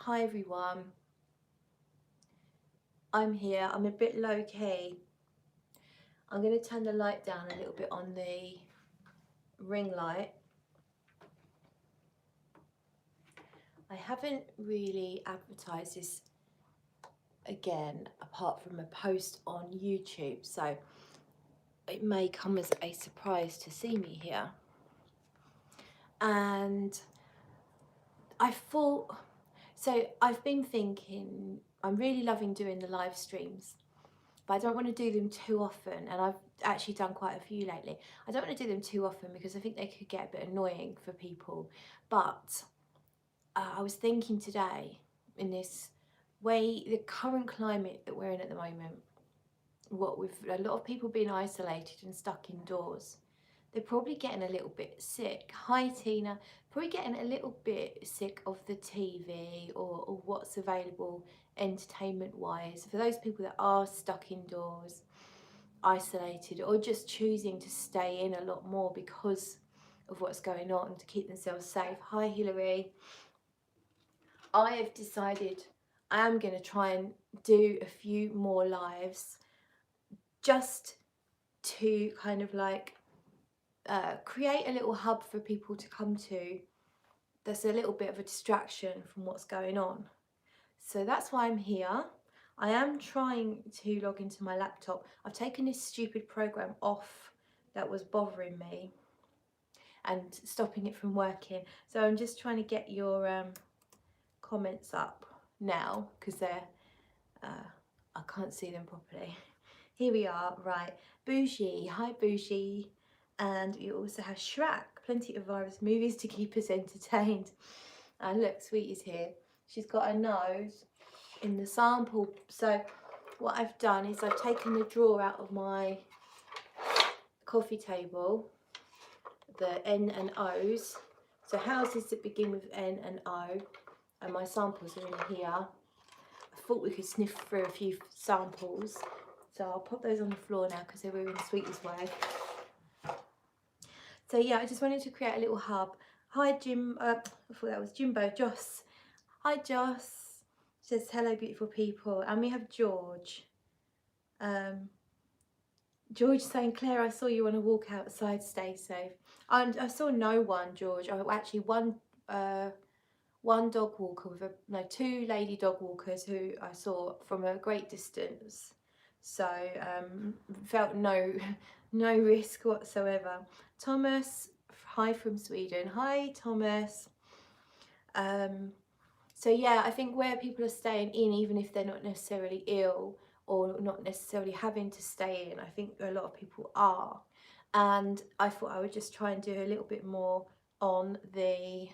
Hi everyone, I'm here. I'm a bit low key. I'm going to turn the light down a little bit on the ring light. I haven't really advertised this again apart from a post on YouTube, so it may come as a surprise to see me here. And I thought, so I've been thinking, I'm really loving doing the live streams, but I don't want to do them too often, and I've actually done quite a few lately. I don't want to do them too often because I think they could get a bit annoying for people, but I was thinking today, in this way, the current climate that we're in at the moment, what with a lot of people being isolated and stuck indoors, they're probably getting a little bit sick. Hi Tina, probably getting a little bit sick of the TV or what's available entertainment wise. For those people that are stuck indoors, isolated, or just choosing to stay in a lot more because of what's going on to keep themselves safe. Hi Hilary. I have decided I am going to try and do a few more lives just to kind of like create a little hub for people to come to that's a little bit of a distraction from what's going on. So that's why I'm here. I am trying to log into my laptop. I've taken this stupid program off that was bothering me and stopping it from working. So I'm just trying to get your comments up now because they're I can't see them properly. Here we are, right. Bougie, hi Bougie. And you also have Shrek, plenty of virus movies to keep us entertained. And look, Sweetie's here. She's got her nose in the sample. So what I've done is I've taken the drawer out of my coffee table, the N and O's. So houses that begin with N and O, and my samples are in here. I thought we could sniff through a few samples. So I'll pop those on the floor now because they were in Sweetie's way. So yeah, I just wanted to create a little hub. Hi Jim, I thought that was Jimbo, Joss. Hi Joss, says hello beautiful people. And we have George. George saying, Claire, I saw you on a walk outside, stay safe. I saw no one, George. I actually one dog walker with two lady dog walkers who I saw from a great distance. So felt no risk whatsoever. Thomas, hi from Sweden. Hi Thomas. So yeah, I think where people are staying in, even if they're not necessarily ill or not necessarily having to stay in, I think a lot of people are. And I thought I would just try and do a little bit more on the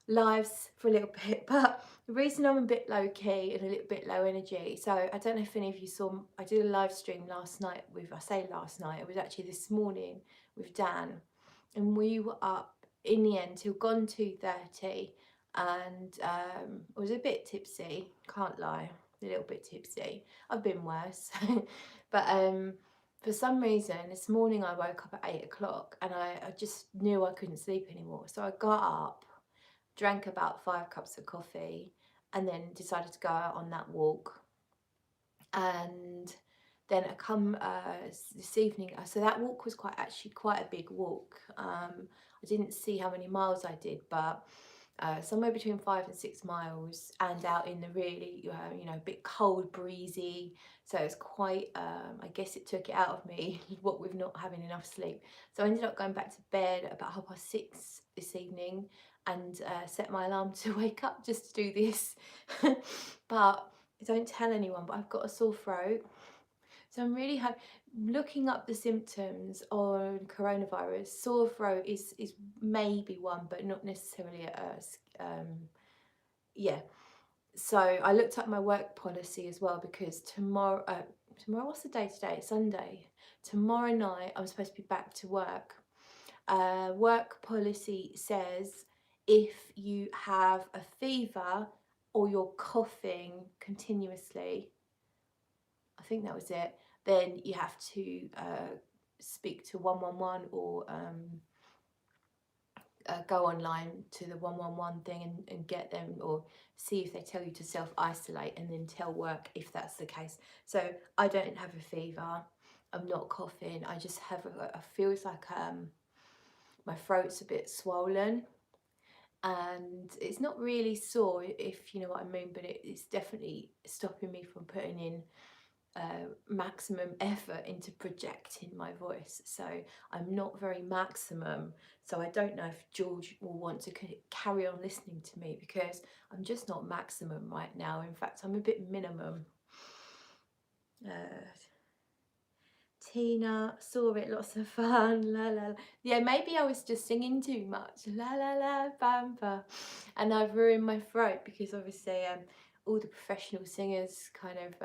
lives for a little bit. But the reason I'm a bit low key and a little bit low energy, so I don't know if any of you saw, I did a live stream last night with, I say last night, it was actually this morning with Dan, and we were up in the end till gone 2:30, and I was a bit tipsy, can't lie, a little bit tipsy. I've been worse. But for some reason this morning I woke up at 8 o'clock and I just knew I couldn't sleep anymore, so I got up, drank about 5 cups of coffee, and then decided to go out on that walk. And then I come this evening, so that walk was actually quite a big walk. I didn't see how many miles I did, but somewhere between 5 and 6 miles, and out in the really a bit cold, breezy, so it's quite I guess it took it out of me what with not having enough sleep. So I ended up going back to bed at about 6:30 this evening and set my alarm to wake up just to do this. But don't tell anyone, but I've got a sore throat. So I'm really looking up the symptoms on coronavirus. Sore throat is maybe one, but not necessarily yeah. So I looked up my work policy as well, because tomorrow what's the day today? It's Sunday. Tomorrow night I'm supposed to be back to work. Work policy says if you have a fever or you're coughing continuously, I think that was it, then you have to speak to 111 or go online to the 111 thing and get them, or see if they tell you to self-isolate and then tell work if that's the case. So I don't have a fever, I'm not coughing, I just have I feels like my throat's a bit swollen, and it's not really sore, if you know what I mean, but it's definitely stopping me from putting in maximum effort into projecting my voice. So I'm not very maximum, so I don't know if George will want to carry on listening to me, because I'm just not maximum right now. In fact, I'm a bit minimum. Tina, saw it, lots of fun, la la la. Yeah, maybe I was just singing too much, la la la, bam bam, and I've ruined my throat, because obviously all the professional singers kind of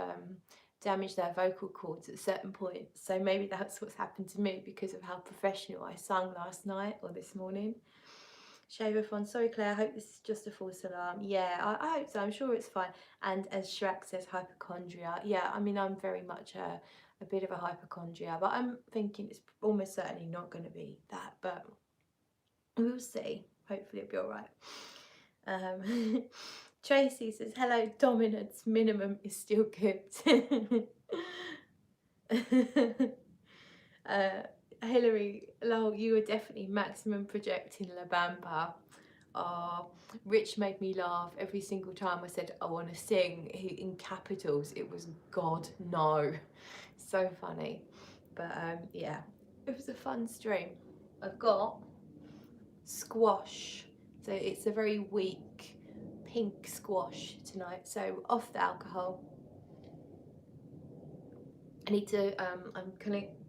damage their vocal cords at certain points. So maybe that's what's happened to me because of how professional I sung last night or this morning. Shaver fun. Sorry, Claire, I hope this is just a false alarm. Yeah, I hope so. I'm sure it's fine. And as Shrek says, hypochondria. Yeah, I mean, I'm very much a bit of a hypochondria, but I'm thinking it's almost certainly not going to be that, but we'll see. Hopefully it'll be all right. Tracy says, hello, dominance minimum is still good. Hilary, lol, you were definitely maximum projecting La Bamba. Oh, Rich made me laugh every single time I said I want to sing in capitals. It was God no. So funny. But yeah, it was a fun stream. I've got squash, so it's a very weak pink squash tonight, so off the alcohol. I need to I'm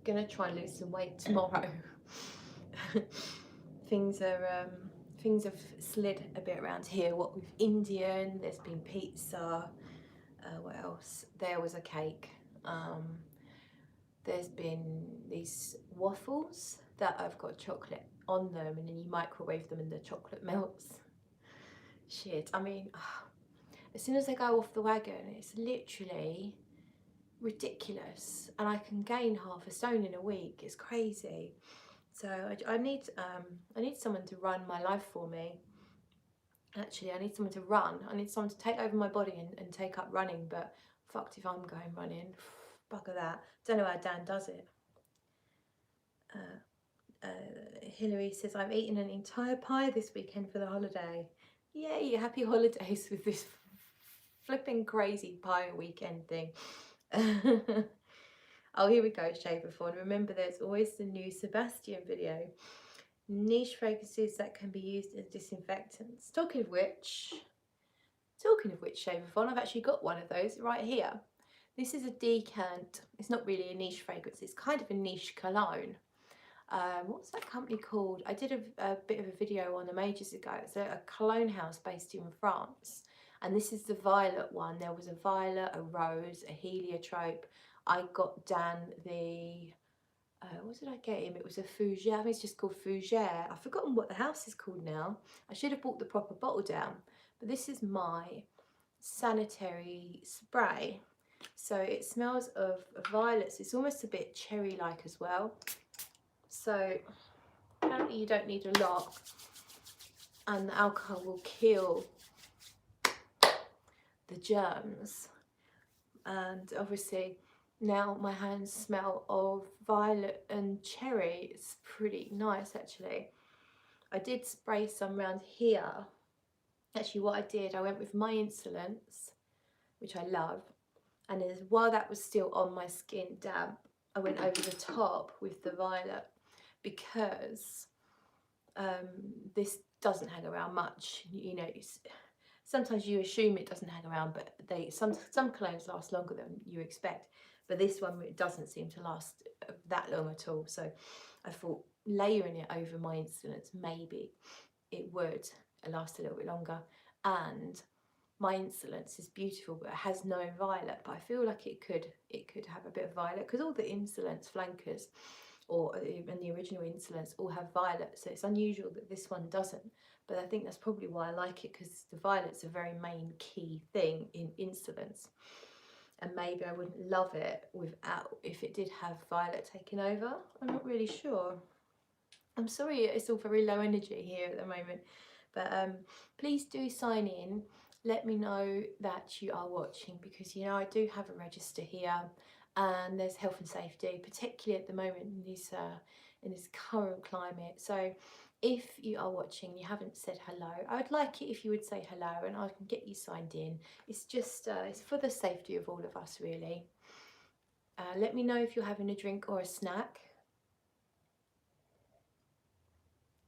gonna try and lose some weight tomorrow. things have slid a bit around here, what with Indian, there's been pizza, what else, there was a cake, there's been these waffles that I've got chocolate on them, and then you microwave them and the chocolate melts. Shit, I mean, as soon as I go off the wagon, it's literally ridiculous, and I can gain half a stone in a week. It's crazy. So I need someone to run my life for me. Actually, I need someone to run. I need someone to take over my body and take up running, but fucked if I'm going running. Bugger that. Don't know how Dan does it. Hilary says, I'm eating an entire pie this weekend for the holiday. Yay, happy holidays with this flipping crazy pie weekend thing. Oh, here we go, Shaver Fawn. Remember, there's always the new Sebastian video. Niche fragrances that can be used as disinfectants. Talking of which, Shaver Fawn, I've actually got one of those right here. This is a decant. It's not really a niche fragrance. It's kind of a niche cologne. What's that company called? I did a bit of a video on them ages ago. It's a cologne house based in France. And this is the violet one. There was a violet, a rose, a heliotrope. I got Dan the, what did I get him? It was a fougere. I think it's just called fougere. I've forgotten what the house is called now. I should have bought the proper bottle down. But this is my sanitary spray. So it smells of violets. It's almost a bit cherry-like as well. So apparently you don't need a lot, and the alcohol will kill the germs. And obviously now my hands smell of violet and cherry. It's pretty nice actually. I did spray some around here. Actually what I did, I went with My Insolence, which I love, and while that was still on my skin damp, I went over the top with the violet, because this doesn't hang around much. You know, sometimes you assume it doesn't hang around, but some colognes last longer than you expect, but this one, it doesn't seem to last that long at all. So I thought layering it over My Insolence, maybe it would last a little bit longer. And My Insolence is beautiful, but it has no violet, but I feel like it could have a bit of violet, because all the Insolence flankers, or even the original Insolence, all have violet, so it's unusual that this one doesn't. But I think that's probably why I like it, because the violet's a very main key thing in Insolence, and maybe I wouldn't love it without, if it did have violet taken over. I'm not really sure. I'm sorry, it's all very low energy here at the moment, but please do sign in. Let me know that you are watching, because you know I do have a register here, and there's health and safety, particularly at the moment in this current climate. So if you are watching, you haven't said hello, I would like it if you would say hello, and I can get you signed in. It's just it's for the safety of all of us, really. Let me know if you're having a drink or a snack.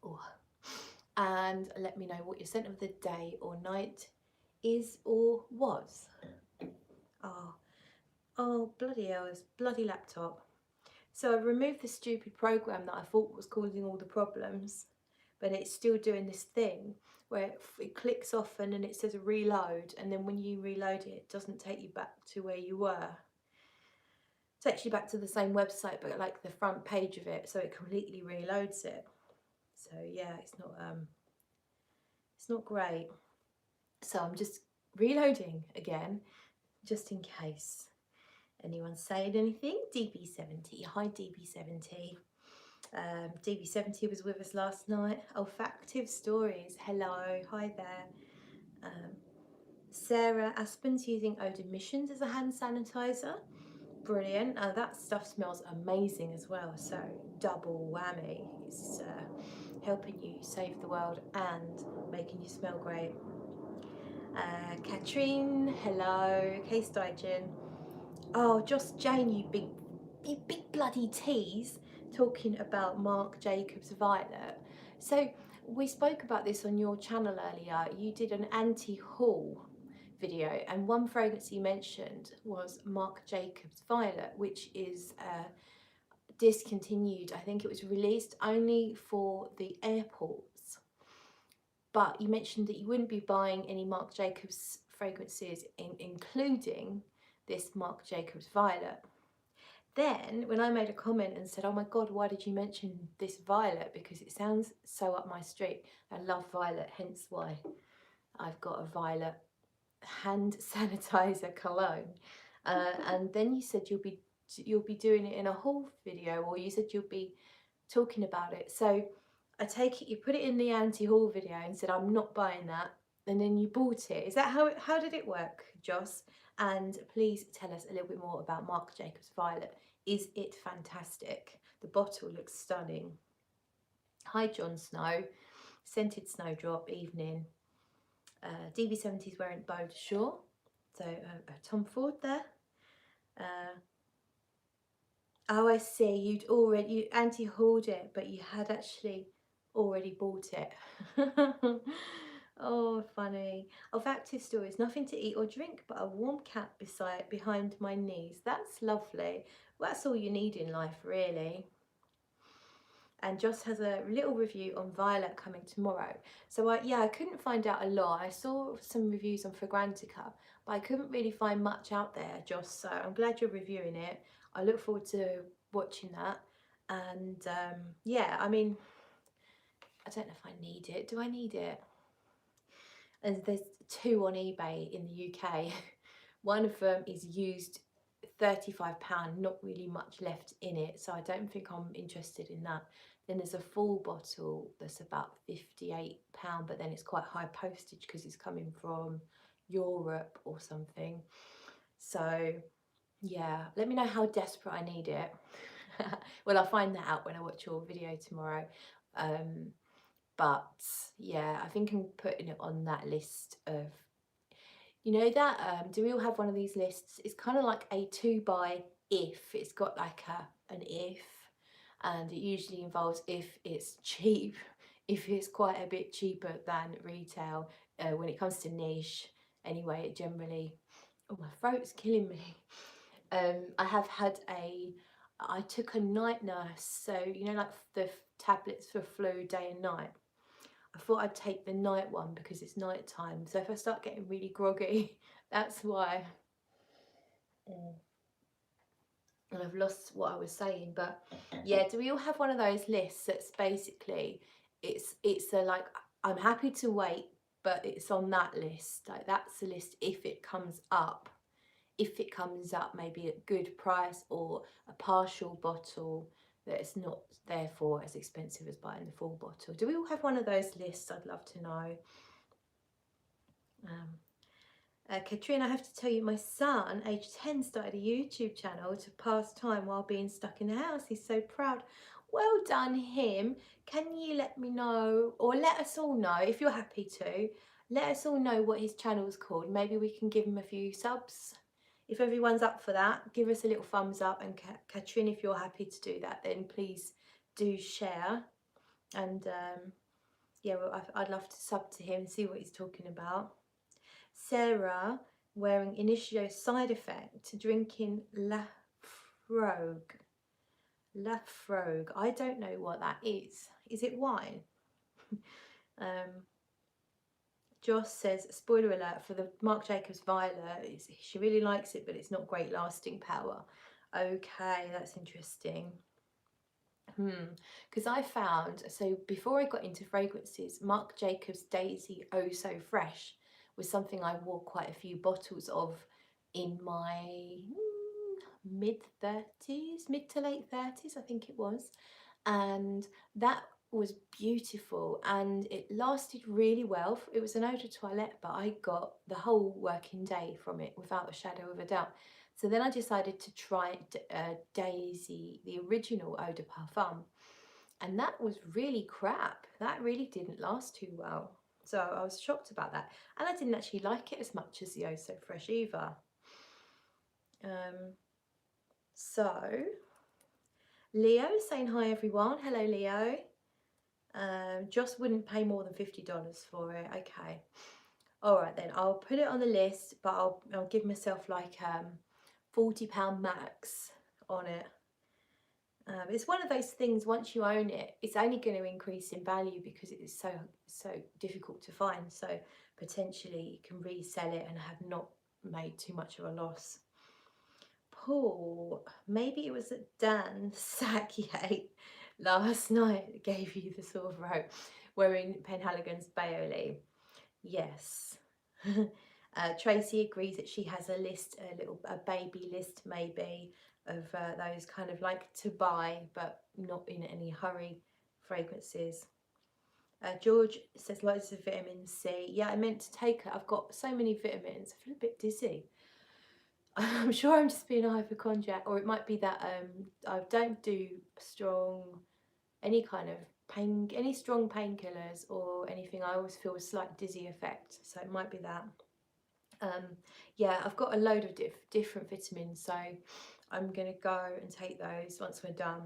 Oh. And let me know what your scent of the day or night is or was. Oh, oh, bloody hell, this bloody laptop. So I removed the stupid program that I thought was causing all the problems, but it's still doing this thing where it clicks off and then it says reload, and then when you reload it, it doesn't take you back to where you were. It takes you back to the same website, but like the front page of it, so it completely reloads it. So yeah, it's not great. So I'm just reloading again, just in case anyone's saying anything. DB70, hi DB70. DB70 was with us last night. Olfactive Stories, hello, hi there. Sarah Aspen's using Eau de Missions as a hand sanitizer. Brilliant. That stuff smells amazing as well, so double whammy. It's helping you save the world and making you smell great. Katrine, hello. Case Digen. Oh, Joss Jane, you big bloody tease, talking about Marc Jacobs Violet. So we spoke about this on your channel earlier. You did an anti-haul video, and one fragrance you mentioned was Marc Jacobs Violet, which is discontinued. I think it was released only for the airports. But you mentioned that you wouldn't be buying any Marc Jacobs fragrances, including this Marc Jacobs Violet. Then when I made a comment and said, oh my God, why did you mention this violet? Because it sounds so up my street. I love violet, hence why I've got a violet hand sanitizer cologne. And then you said you'll be doing it in a haul video, or you said you'll be talking about it. So I take it you put it in the anti-haul video and said, I'm not buying that. And then you bought it. Is that how did it work, Joss? And please tell us a little bit more about Marc Jacobs Violet. Is it fantastic? The bottle looks stunning. Hi, Jon Snow. Scented Snowdrop, evening. DB70's wearing bow de shore. So Tom Ford there. Oh, I see. You anti-hauled it, but you had actually already bought it. Oh, funny. Olfactive Stories. Nothing to eat or drink, but a warm cat behind my knees. That's lovely. Well, that's all you need in life, really. And Joss has a little review on Violet coming tomorrow. So I couldn't find out a lot. I saw some reviews on Fragrantica, but I couldn't really find much out there, Joss. So I'm glad you're reviewing it. I look forward to watching that. And yeah, I mean, I don't know if I need it. Do I need it? And there's two on eBay in the UK. One of them is used, £35, not really much left in it, so I don't think I'm interested in that. Then there's a full bottle that's about £58, but then it's quite high postage because it's coming from Europe or something. So yeah, let me know how desperate I need it. Well, I'll find that out when I watch your video tomorrow. But yeah, I think I'm putting it on that list of, you know, that do we all have one of these lists? It's kind of like a 2 by if. It's got like an if, and it usually involves if it's cheap, if it's quite a bit cheaper than retail. When it comes to niche, anyway, it generally, oh, my throat's killing me. I took a night nurse, so you know, like the tablets for flu day and night. I thought I'd take the night one because it's night time. So if I start getting really groggy, that's why. And I've lost what I was saying, but yeah, do we all have one of those lists that's basically it's a like, I'm happy to wait, but it's on that list. Like that's the list if it comes up. If it comes up maybe at good price or a partial bottle, that it's not therefore as expensive as buying the full bottle. Do we all have one of those lists? I'd love to know. Katrine, I have to tell you, my son, age 10, started a YouTube channel to pass time while being stuck in the house. He's so proud. Well done, him. Can you let me know, or let us all know, if you're happy to, let us all know what his channel's called. Maybe we can give him a few subs. If everyone's up for that, give us a little thumbs up. And Katrine, if you're happy to do that, then please do share. And yeah, well, I'd love to sub to him and see what he's talking about. Sarah, wearing initio side effect, drinking Lafrogue. Lafrogue. I don't know what that is. Is it wine? Joss says, spoiler alert for the Marc Jacobs Violet. She really likes it, but it's not great lasting power. Okay, that's interesting. Because I found, so before I got into fragrances, Marc Jacobs Daisy Oh So Fresh was something I wore quite a few bottles of in my mid-30s, mid to late 30s, I think it was. And that was beautiful and it lasted really well. It was an eau de toilette, but I got the whole working day from it without a shadow of a doubt. So then I decided to try Daisy, the original eau de parfum, and that was really crap. That really didn't last too well. So I was shocked about that. And I didn't actually like it as much as the Oh So Fresh either. So Leo is saying hi everyone. Hello Leo. Joss wouldn't pay more than $50 for it. Okay. All right then, I'll put it on the list, but I'll give myself like £40 max on it. It's one of those things, once you own it, it's only going to increase in value because it is so difficult to find. So potentially you can resell it and have not made too much of a loss. Paul, maybe it was that Dan Sakier last night that gave you the sore throat wearing Penhaligon's Bailey. Yes. Tracy agrees that she has a list, a baby list maybe, of those kind of like to buy but not in any hurry fragrances. George says loads of vitamin C. Yeah, I meant to take it. I've got so many vitamins. I feel a bit dizzy. I'm sure I'm just being a hypochondriac, or it might be that I don't do any kind of any strong painkillers or anything. I always feel a slight dizzy effect, so it might be that. Yeah, I've got a load of different vitamins, so I'm gonna go and take those once we're done.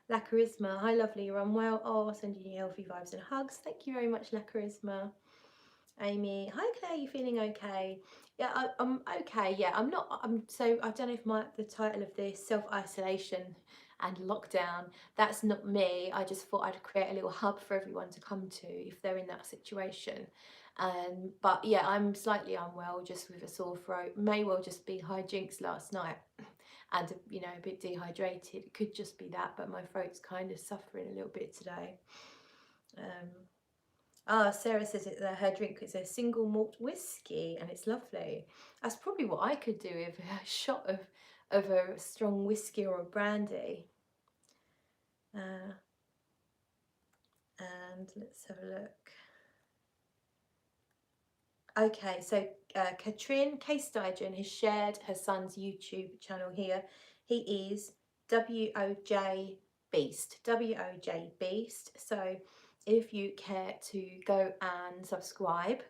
La Charisma, hi lovely, you're unwell. Oh, sending you healthy vibes and hugs. Thank you very much, La Charisma. Amy, hi Claire, you feeling okay? Yeah, I'm okay. Yeah, so I don't know if the title of this, self-isolation and lockdown, that's not me. I just thought I'd create a little hub for everyone to come to if they're in that situation. But yeah, I'm slightly unwell, just with a sore throat. May well just be hijinks last night and a bit dehydrated. It could just be that, but my throat's kind of suffering a little bit today. Sarah says her drink is a single malt whiskey and it's lovely. That's probably what I could do with a shot of a strong whiskey or a brandy. And let's have a look. Okay, so Katrin K-Steigen has shared her son's YouTube channel here. He is WOJ Beast, WOJ Beast. So if you care to go and subscribe,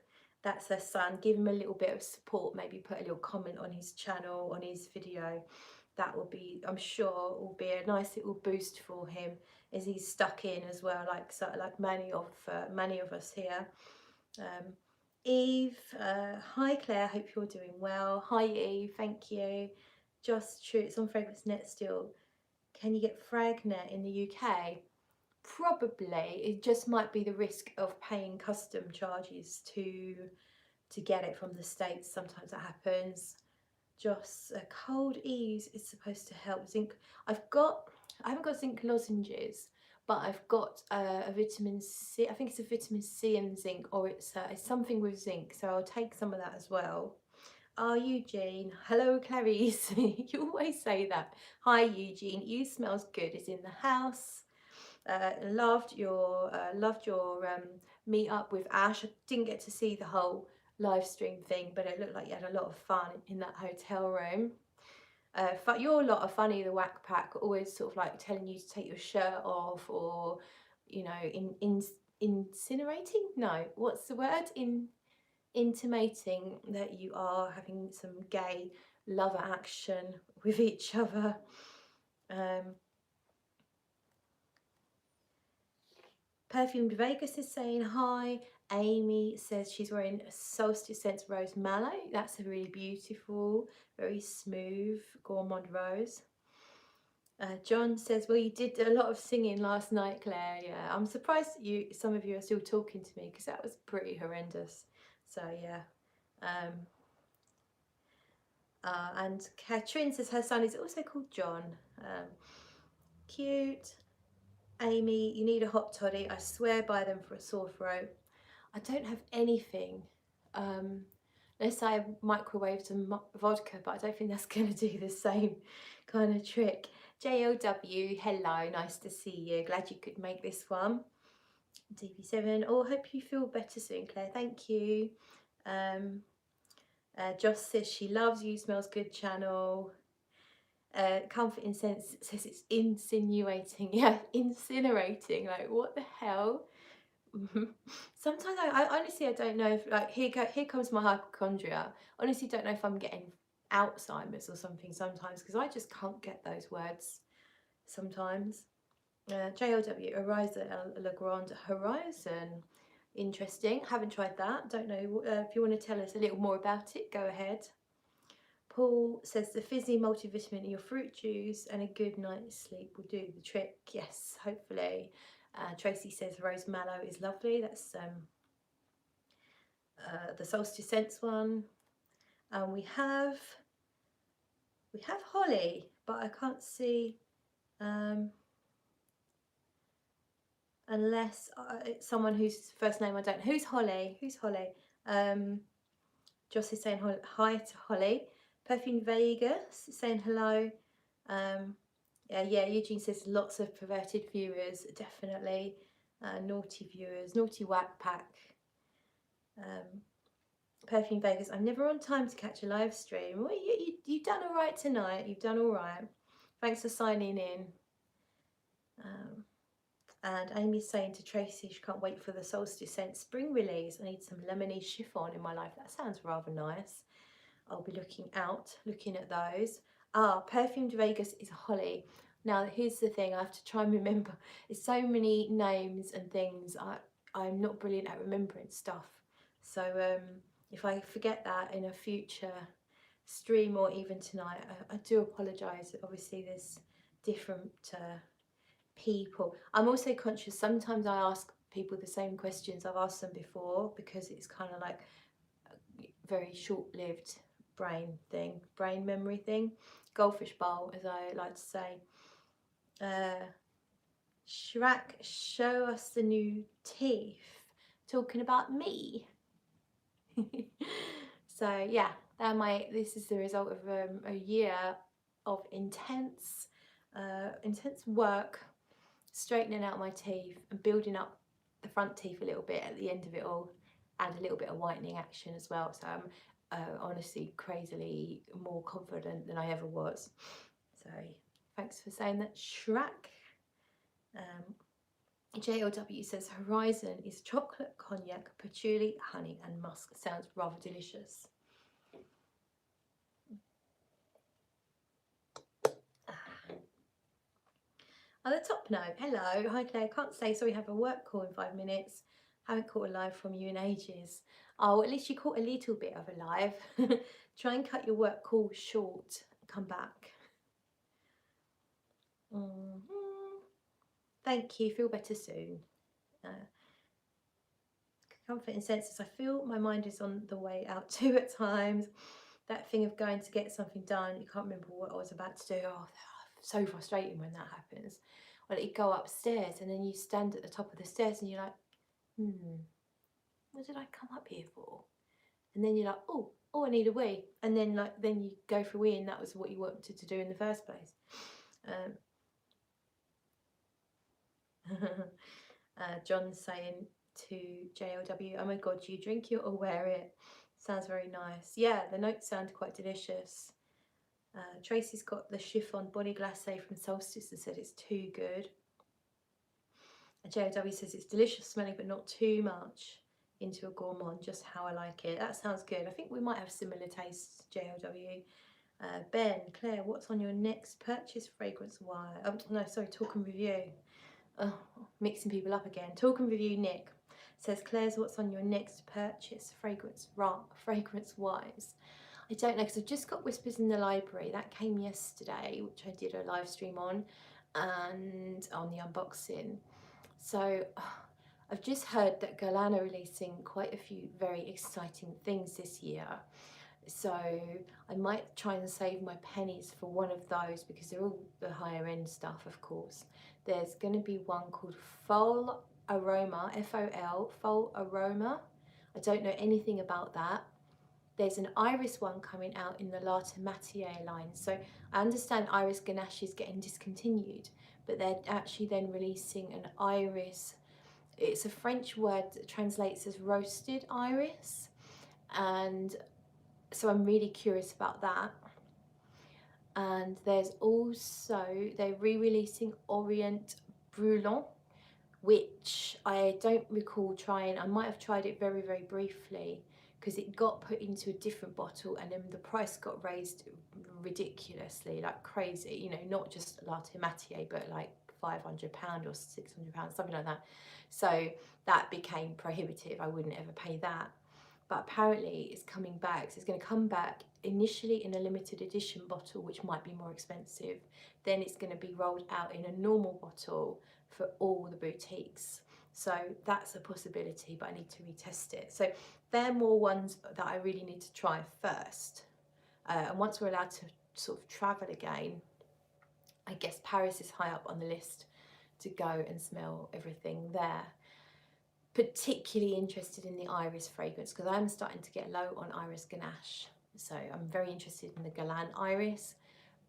that's her son. Give him a little bit of support, maybe put a little comment on his channel, on his video. That will be, I'm sure, will be a nice little boost for him as he's stuck in as well, like many of us here. Eve, hi Claire, hope you're doing well. Hi Eve, thank you. Just true, it's on Fragrance Net still. Can you get Fragnet in the UK? Probably. It just might be the risk of paying custom charges to get it from the States. Sometimes that happens. Just a cold ease is supposed to help. Zinc. I haven't got zinc lozenges, but I've got a vitamin C. I think it's a vitamin C and zinc, or it's something with zinc. So I'll take some of that as well. Oh, Eugene. Hello, Clarice. You always say that. Hi, Eugene. You smells good. Is in the house. Loved your meet up with Ash. I didn't get to see the whole live stream thing, but it looked like you had a lot of fun in that hotel room. You're a lot of funny, the Whack Pack, always sort of like telling you to take your shirt off, or you know, incinerating. No, what's the word? Intimating that you are having some gay lover action with each other. Perfumed Vegas is saying hi. Amy says she's wearing Solstice Scents Rose Mallow. That's a really beautiful, very smooth Gourmand rose. John says, well, you did a lot of singing last night, Claire. Yeah, I'm surprised that some of you are still talking to me, because that was pretty horrendous. So yeah. And Katrin says her son is also called John. Cute. Amy, you need a hot toddy. I swear by them for a sore throat. I don't have anything. Unless I microwave some vodka, but I don't think that's going to do the same kind of trick. JOW, hello, nice to see you. Glad you could make this one. DP7, oh, hope you feel better soon, Claire. Thank you. Joss says she loves you, smells good channel. Comfort Incense says it's insinuating. Yeah, incinerating. Like, what the hell? Sometimes I honestly, I don't know if, like, here comes my hypochondria. Honestly, don't know if I'm getting Alzheimer's or something sometimes, because I just can't get those words sometimes. JLW, Horizon, Le Grand Horizon. Interesting. Haven't tried that. Don't know. If you want to tell us a little more about it, go ahead. Paul says the fizzy multivitamin in your fruit juice and a good night's sleep will do the trick. Yes, hopefully. Tracy says Rose Mallow is lovely. That's the Solstice Scents one. And we have Holly, but I can't see unless it's someone whose first name I don't. Who's Holly? Who's Holly? Joss is saying hi to Holly. Perfume Vegas saying hello. Yeah, Eugene says lots of perverted viewers, definitely. Naughty viewers, naughty Whack Pack. Perfume Vegas, I'm never on time to catch a live stream. Well, you've done all right tonight. You've done all right. Thanks for signing in. And Amy's saying to Tracy she can't wait for the Solstice Scent spring release. I need some lemony chiffon in my life. That sounds rather nice. I'll be looking at those. Perfumed Vegas is Holly. Now, here's the thing, I have to try and remember. There's so many names and things. I'm not brilliant at remembering stuff. So if I forget that in a future stream or even tonight, I do apologise. Obviously, there's different people. I'm also conscious, sometimes I ask people the same questions I've asked them before, because it's kind of like a very short-lived brain memory thing. Goldfish bowl, as I like to say. Shrek, show us the new teeth. Talking about me. So yeah, this is the result of a year of intense work, straightening out my teeth and building up the front teeth a little bit at the end of it all, and a little bit of whitening action as well. So I'm honestly crazily more confident than I ever was. So thanks for saying that, Shrek. JLW says Horizon is chocolate, cognac, patchouli, honey and musk. Sounds rather delicious. On the top note, hello, hi Claire, can't say sorry, have a work call in 5 minutes. Haven't caught a live from you in ages. Oh, at least you caught a little bit of a live. Try and cut your work call short. Come back. Thank you, feel better soon. Comfort and senses, I feel my mind is on the way out too at times. That thing of going to get something done, you can't remember what I was about to do. Oh, so frustrating when that happens. Well, you go upstairs and then you stand at the top of the stairs and you're like, what did I come up here for? and then you're like, oh, I need a wee, and then then you go for a wee, and that was what you wanted to do in the first place. John's saying to JLW, oh my god, do you drink it or wear it? Sounds very nice. Yeah, the notes sound quite delicious. Tracy's got the chiffon body glacé from Solstice and said it's too good. JLW says it's delicious smelling but not too much into a gourmand, just how I like it. That sounds good. I think we might have similar tastes, JLW. Ben, Claire, what's on your next purchase fragrance wire? No, sorry, talk and review. Oh, mixing people up again. Talk and review. Nick says, Claire's, what's on your next purchase fragrance wise? I don't know, because I've just got Whispers in the Library. That came yesterday, which I did a live stream on, and on the unboxing. So I've just heard that Guerlain are releasing quite a few very exciting things this year. So I might try and save my pennies for one of those, because they're all the higher end stuff, of course. There's going to be one called Fol Aroma, F-O-L, Fol Aroma. I don't know anything about that. There's an iris one coming out in the Latte Matière line. So I understand Iris Ganache is getting discontinued, but they're actually then releasing an iris. It's a French word that translates as roasted iris. And so I'm really curious about that. And there's also, they're re-releasing Orient Brûlant, which I don't recall trying. I might have tried it very, very briefly, because it got put into a different bottle and then the price got raised ridiculously, like crazy, you know, not just Latte Matière, but like £500 or £600, something like that. So that became prohibitive. I wouldn't ever pay that. But apparently it's coming back. So it's going to come back initially in a limited edition bottle, which might be more expensive. Then it's going to be rolled out in a normal bottle for all the boutiques. So that's a possibility, but I need to retest it. So they're more ones that I really need to try first. And once we're allowed to sort of travel again, I guess Paris is high up on the list to go and smell everything there. Particularly interested in the iris fragrance, because I'm starting to get low on Iris Ganache. So I'm very interested in the Guerlain iris.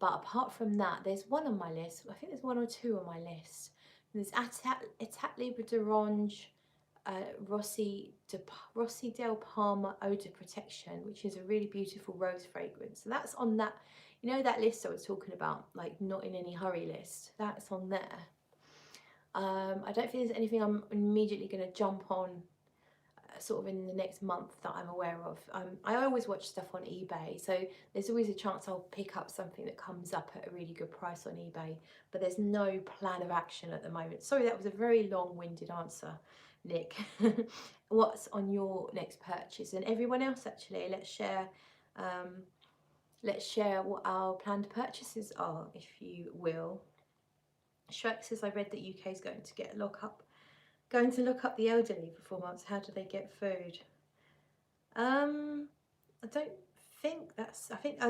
But apart from that, there's one on my list. I think there's one or two on my list. There's Etat Libre d'Orange, Rossi del Parma Eau de Protection, which is a really beautiful rose fragrance. So that's on that, you know, that list I was talking about, like not in any hurry list. That's on there. I don't think there's anything I'm immediately going to jump on sort of in the next month that I'm aware of. I always watch stuff on eBay, so there's always a chance I'll pick up something that comes up at a really good price on eBay, but there's no plan of action at the moment. Sorry, that was a very long-winded answer, Nick. What's on your next purchase? And everyone else, actually, let's share what our planned purchases are, if you will. Shrek says, I read that UK is going to lock up the elderly for 4 months. How do they get food? I don't think that's, I think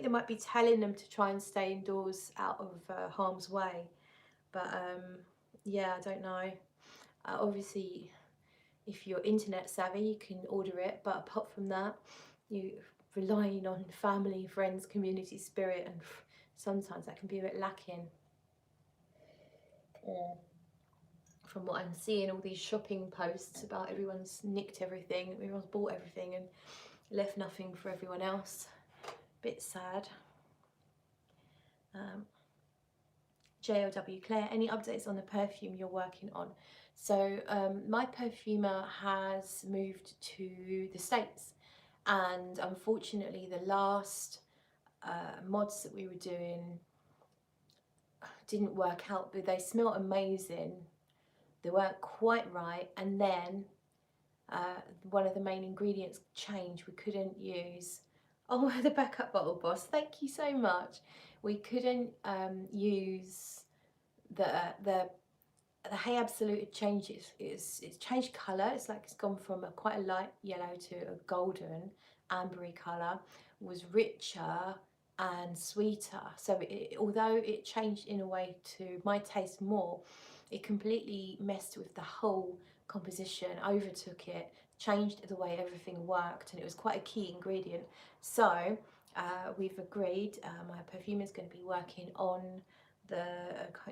they might be telling them to try and stay indoors out of harm's way. But yeah, I don't know. Obviously, if you're internet savvy, you can order it. But apart from that, you're relying on family, friends, community spirit, and sometimes that can be a bit lacking. From what I'm seeing, all these shopping posts about everyone's nicked everything, everyone's bought everything and left nothing for everyone else. Bit sad. JLW Claire, any updates on the perfume you're working on? So my perfumer has moved to the States, and unfortunately the last mods that we were doing didn't work out, but they smell amazing. They weren't quite right, and then one of the main ingredients changed. We couldn't use, oh, the backup bottle boss, thank you so much. We couldn't use the Hey Absolute. It changed, it's changed colour. It's like it's gone from quite a light yellow to a golden ambery colour. It was richer and sweeter, so although it changed in a way to my taste more, it completely messed with the whole composition, overtook it. changed the way everything worked, and it was quite a key ingredient. So we've agreed, my perfumer is going to be working on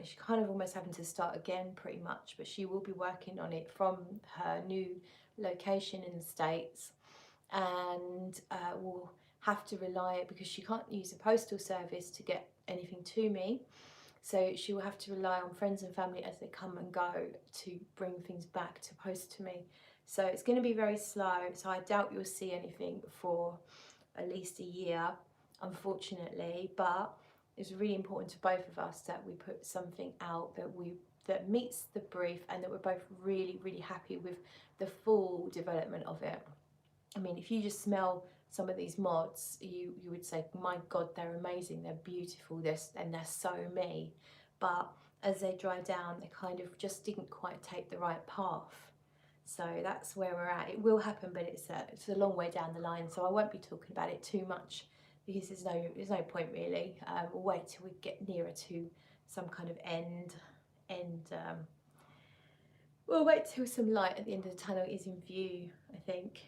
she's kind of almost having to start again pretty much, but she will be working on it from her new location in the States, and will have to rely, because she can't use the postal service to get anything to me, so she will have to rely on friends and family as they come and go to bring things back to post to me. So it's going to be very slow, so I doubt you'll see anything for at least a year, unfortunately, but it's really important to both of us that we put something out that meets the brief, and that we're both really, really happy with the full development of it. I mean, if you just smell some of these mods, you would say, my God, they're amazing, they're beautiful, and they're so me. But as they dry down, they kind of just didn't quite take the right path. So that's where we're at. It will happen, but it's a long way down the line, so I won't be talking about it too much, because there's no point really. We'll wait till we get nearer to some kind of end. We'll wait till some light at the end of the tunnel is in view, I think.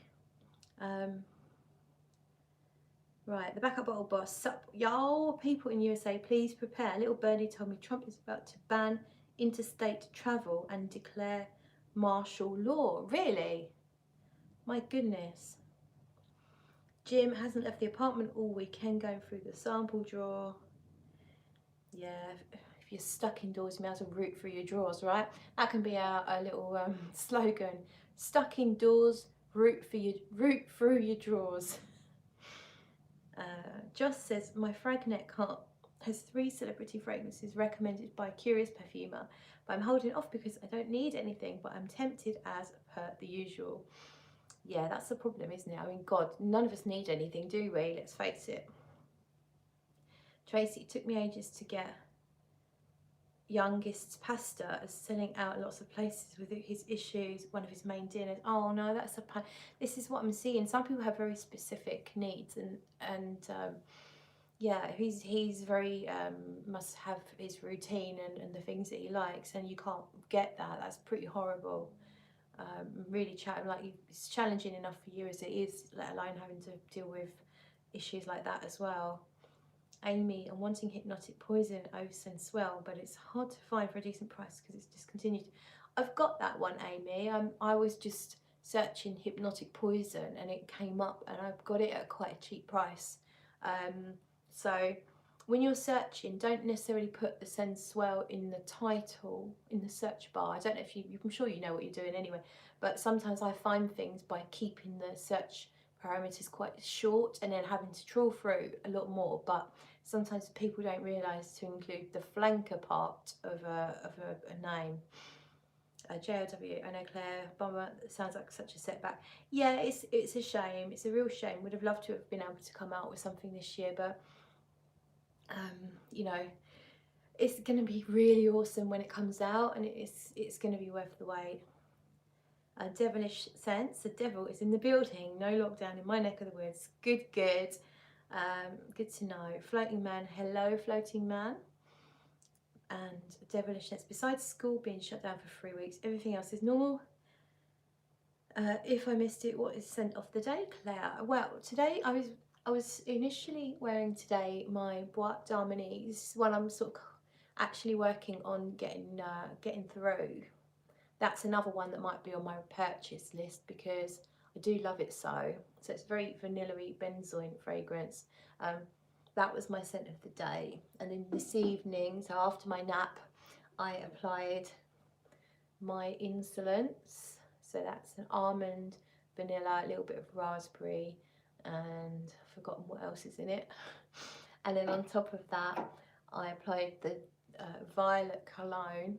Right, the backup bottle boss. Sup, y'all people in USA, please prepare. Little birdie told me Trump is about to ban interstate travel and declare martial law. Really? My goodness. Jim hasn't left the apartment all weekend, going through the sample drawer. Yeah, if you're stuck indoors, you may as well root through your drawers, right? That can be our little slogan. Stuck indoors, root through your drawers. Joss says, my Fragnet cart has 3 celebrity fragrances recommended by a curious perfumer, but I'm holding off because I don't need anything, but I'm tempted as per the usual. Yeah, that's the problem, isn't it? I mean, God, none of us need anything, do we? Let's face it. Tracy, it took me ages to get Youngest's pasta as selling out lots of places with his issues, one of his main dinners. Oh no, that's a pain. This is what I'm seeing. Some people have very specific needs, and yeah, he's very must have his routine and the things that he likes, and you can't get that. That's pretty horrible. Really it's challenging enough for you as it is, let alone having to deal with issues like that as well. Amy, I'm wanting Hypnotic Poison Eau Sensuelle, but it's hard to find for a decent price because it's discontinued. I've got that one, Amy. I was just searching Hypnotic Poison and it came up, and I've got it at quite a cheap price. So when you're searching, don't necessarily put the Sensuelle in the title, in the search bar. I don't know if I'm sure you know what you're doing anyway, but sometimes I find things by keeping the search parameters quite short and then having to trawl through a lot more. But sometimes people don't realise to include the flanker part of a name. JLW, I know Claire, bummer, sounds like such a setback. Yeah, it's a shame, it's a real shame. Would have loved to have been able to come out with something this year, but you know, it's going to be really awesome when it comes out, and it's going to be worth the wait. Devilish Sense, the devil is in the building. No lockdown in my neck of the woods. Good, good. Good to know. Floating Man, hello, Floating Man. And Devilish Sense, besides school being shut down for 3 weeks, everything else is normal. If I missed it, what is scent of the day, Claire? Well, today I was initially wearing today my Boîte d'Harmonie, while I'm sort of actually working on getting through. That's another one that might be on my purchase list because I do love it so. So it's very vanilla-y benzoin fragrance. That was my scent of the day. And then this evening, so after my nap, I applied my Insolence. So that's an almond, vanilla, a little bit of raspberry, and I've forgotten what else is in it. And then on top of that, I applied the Violet Cologne,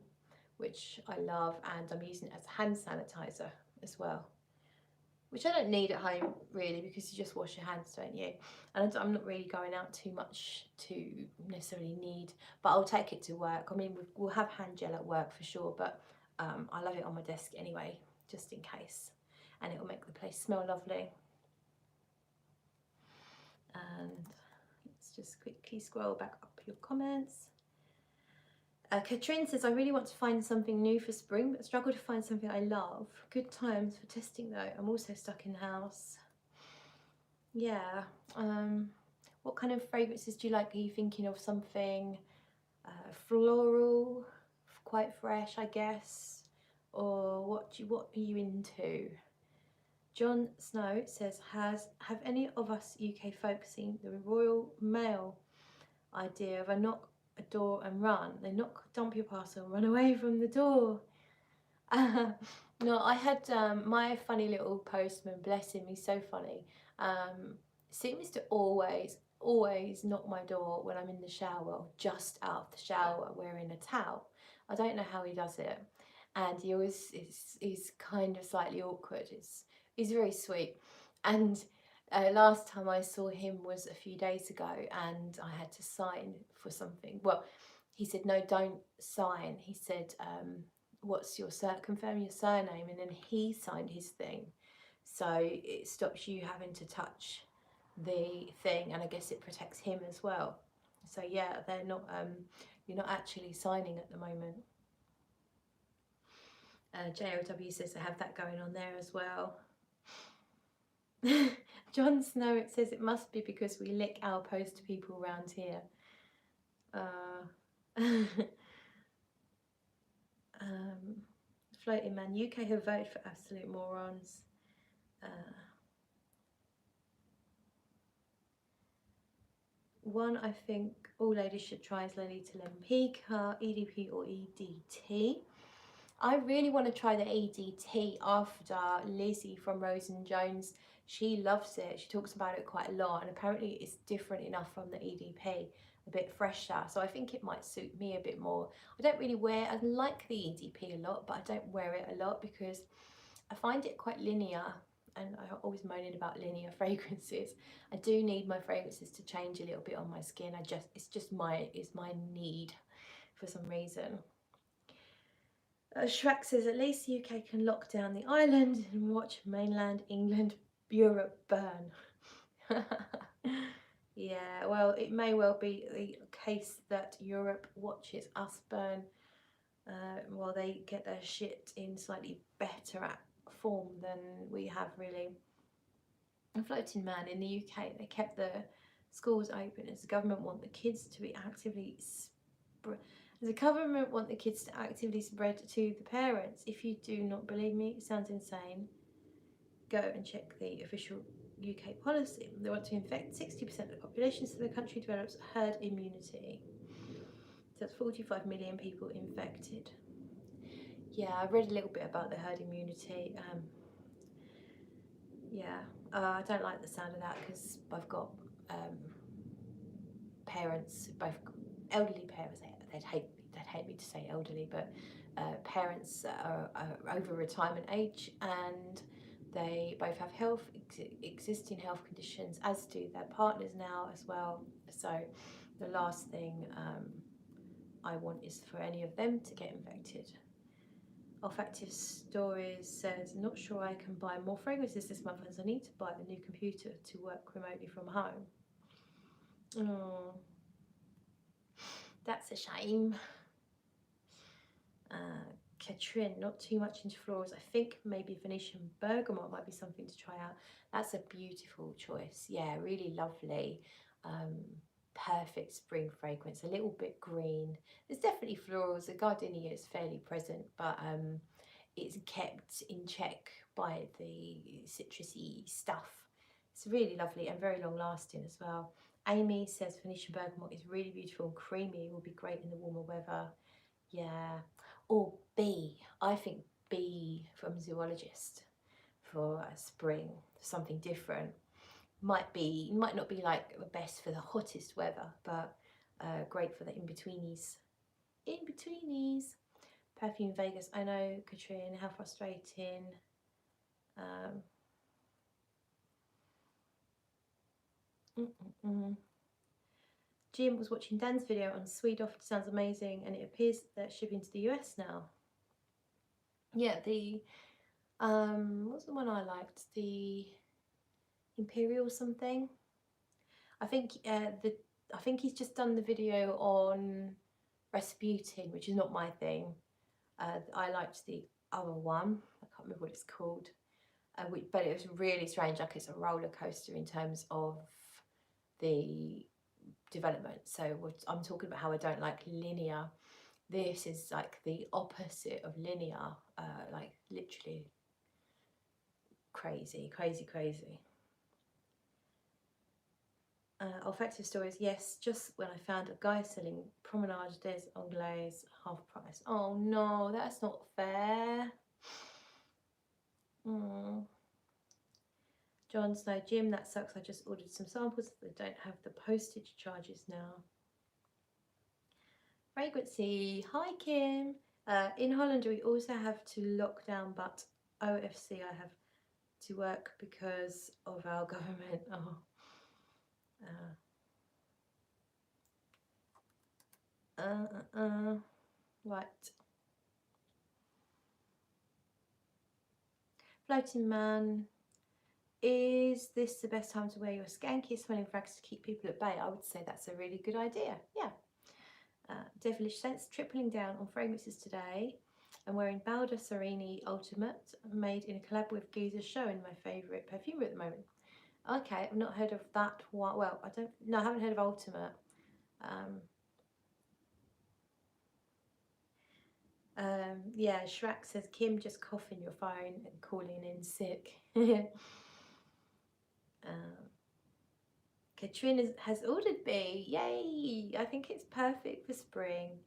which I love, and I'm using it as a hand sanitizer as well, which I don't need at home really, because you just wash your hands, don't you? And I'm not really going out too much to necessarily need, but I'll take it to work. I mean, we'll have hand gel at work for sure, but I love it on my desk anyway, just in case, and it will make the place smell lovely. And let's just quickly scroll back up your comments. Katrin says, I really want to find something new for spring, but struggle to find something I love. Good times for testing though. I'm also stuck in the house. Yeah. What kind of fragrances do you like? Are you thinking of something floral, quite fresh, I guess? Or what are you into? John Snow says, have any of us UK folks seen the Royal Mail idea of a knock, a door and run? They knock, dump your parcel, run away from the door. No, I had my funny little postman, bless him, he's so funny, seems to always knock my door when I'm in the shower, just out of the shower wearing a towel. I don't know how he does it, and he always is kind of slightly awkward. He's very sweet, and last time I saw him was a few days ago, and I had to sign for something. Well, he said, no, don't sign. He said, what's your confirm your surname, and then he signed his thing, so it stops you having to touch the thing, and I guess it protects him as well. So yeah, they're not you're not actually signing at the moment. JLW says they have that going on there as well. Jon Snow, it says it must be because we lick our post people around here. Floating Man, UK have voted for absolute morons. One I think all ladies should try is Lolita Lempicka, EDP or EDT. I really want to try the EDT after Lizzie from Rose and Jones. She loves it. She talks about it quite a lot, and apparently it's different enough from the EDP, a bit fresher. So I think it might suit me a bit more. I don't really wear, I like the EDP a lot, but I don't wear it a lot because I find it quite linear, and I'm always moaning about linear fragrances. I do need my fragrances to change a little bit on my skin. It's my need for some reason. Shrek says, at least the UK can lock down the island and watch mainland England, Europe burn. Yeah, well, it may well be the case that Europe watches us burn while they get their shit in slightly better form than we have, really. A Floating Man, in the UK, they kept the schools open as the government want the kids to be actively spread to the parents. If you do not believe me, it sounds insane, go and check the official UK policy. They want to infect 60% of the population so the country develops herd immunity. So that's 45 million people infected. Yeah, I read a little bit about the herd immunity. Yeah, I don't like the sound of that because I've got parents, both elderly parents. They'd hate me to say elderly, but parents are over retirement age, and they both have existing health conditions, as do their partners now as well. So the last thing I want is for any of them to get infected. Olfactive Stories says, not sure I can buy more fragrances this month as I need to buy a new computer to work remotely from home. Oh, that's a shame. Katrin, not too much into florals. I think maybe Venetian Bergamot might be something to try out. That's a beautiful choice. Yeah, really lovely. Perfect spring fragrance, a little bit green. There's definitely florals. The gardenia is fairly present, but it's kept in check by the citrusy stuff. It's really lovely and very long lasting as well. Amy says Venetian Bergamot is really beautiful and creamy. It will be great in the warmer weather. Yeah. Or B. I think B from Zoologist for spring, something different. Might not be like the best for the hottest weather, but great for the in-betweenies. In-betweenies. Perfume Vegas, I know, Katrine, how frustrating. Jim was watching Dan's video on Swedoft, sounds amazing, and it appears that shipping to the US now. Yeah, the what's the one I liked? The Imperial something. I think I think he's just done the video on Rasputin, which is not my thing. I liked the other one. I can't remember what it's called. But it was really strange. Like, it's a roller coaster in terms of the development. So I'm talking about how I don't like linear. This is like the opposite of linear, like literally crazy, crazy, crazy. Olfactive stories, yes, just when I found a guy selling Promenade des Anglais half price. Oh no, that's not fair. John Snow, Jim, that sucks. I just ordered some samples. They don't have the postage charges now. Fragrancy, hi Kim. In Holland we also have to lock down, but OFC I have to work because of our government. Oh. Right. Floating Man. Is this the best time to wear your skanky smelling fragrance to keep people at bay? I would say that's a really good idea. Yeah. Devilish Scents, tripling down on fragrances today. I'm wearing Balda Serini Ultimate, made in a collab with Giza Showing, my favourite perfumer at the moment. Okay, I've not heard of that one. Well, I haven't heard of Ultimate. Yeah, Shrek says, Kim, just coughing your phone and calling in sick. Katrina has ordered B. Yay! I think it's perfect for spring.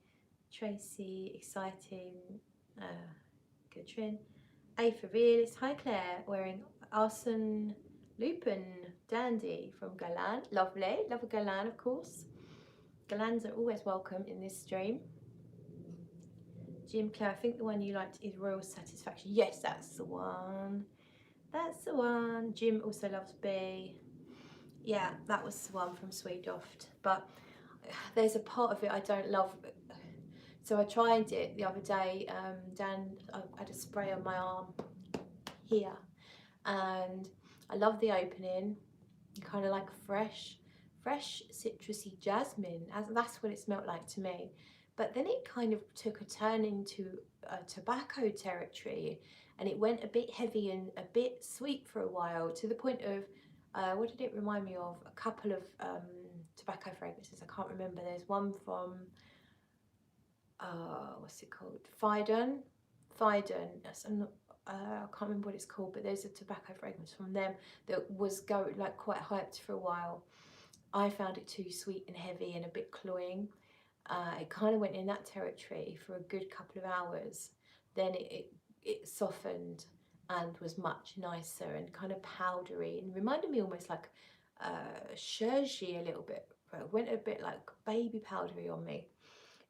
Tracy, exciting. Katrin. A for realist. Hi Claire, wearing Arsène Lupin Dandy from Guerlain. Lovely. Love a Guerlain, of course. Guerlains are always welcome in this stream. Jim, Claire, I think the one you liked is Royal Satisfaction. Yes, that's the one. That's the one. Jim also loves B. Yeah, that was the one from Swedoft. But there's a part of it I don't love. So I tried it the other day. I had a spray on my arm here, and I love the opening. Kind of like fresh citrusy jasmine. That's what it smelled like to me. But then it kind of took a turn into tobacco territory, and it went a bit heavy and a bit sweet for a while, to the point of what did it remind me of? A couple of tobacco fragrances. I can't remember. There's one from what's it called? Phaidon. Yes, I can't remember what it's called, but there's a tobacco fragrance from them that was like quite hyped for a while. I found it too sweet and heavy and a bit cloying. It kind of went in that territory for a good couple of hours. Then it softened and was much nicer and kind of powdery, and reminded me almost like Shergy a little bit. It went a bit like baby powdery on me.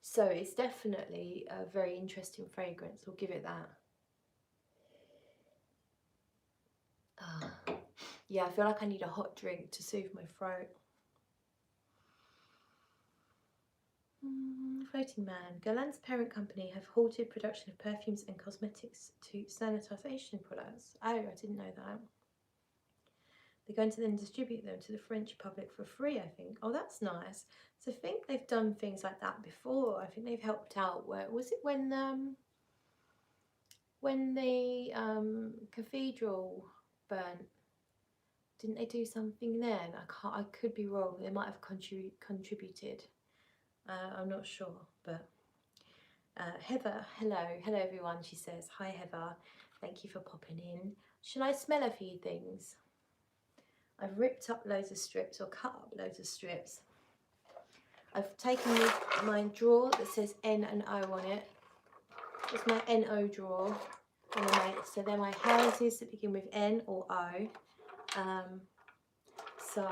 So it's definitely a very interesting fragrance. I'll give it that. Yeah, I feel like I need a hot drink to soothe my throat. Floating Man. Guerlain's parent company have halted production of perfumes and cosmetics to sanitization products. Oh, I didn't know that. They're going to then distribute them to the French public for free, I think. Oh, that's nice. So I think they've done things like that before. I think they've helped out. Where was it when the cathedral burnt? Didn't they do something then? I could be wrong. They might have contributed. I'm not sure, but Heather, hello everyone. She says, hi Heather, thank you for popping in. Should I smell a few things? I've ripped up loads of strips, or cut up loads of strips. I've taken my drawer that says N and O on it. It's my NO drawer. So they're my houses that begin with N or O. So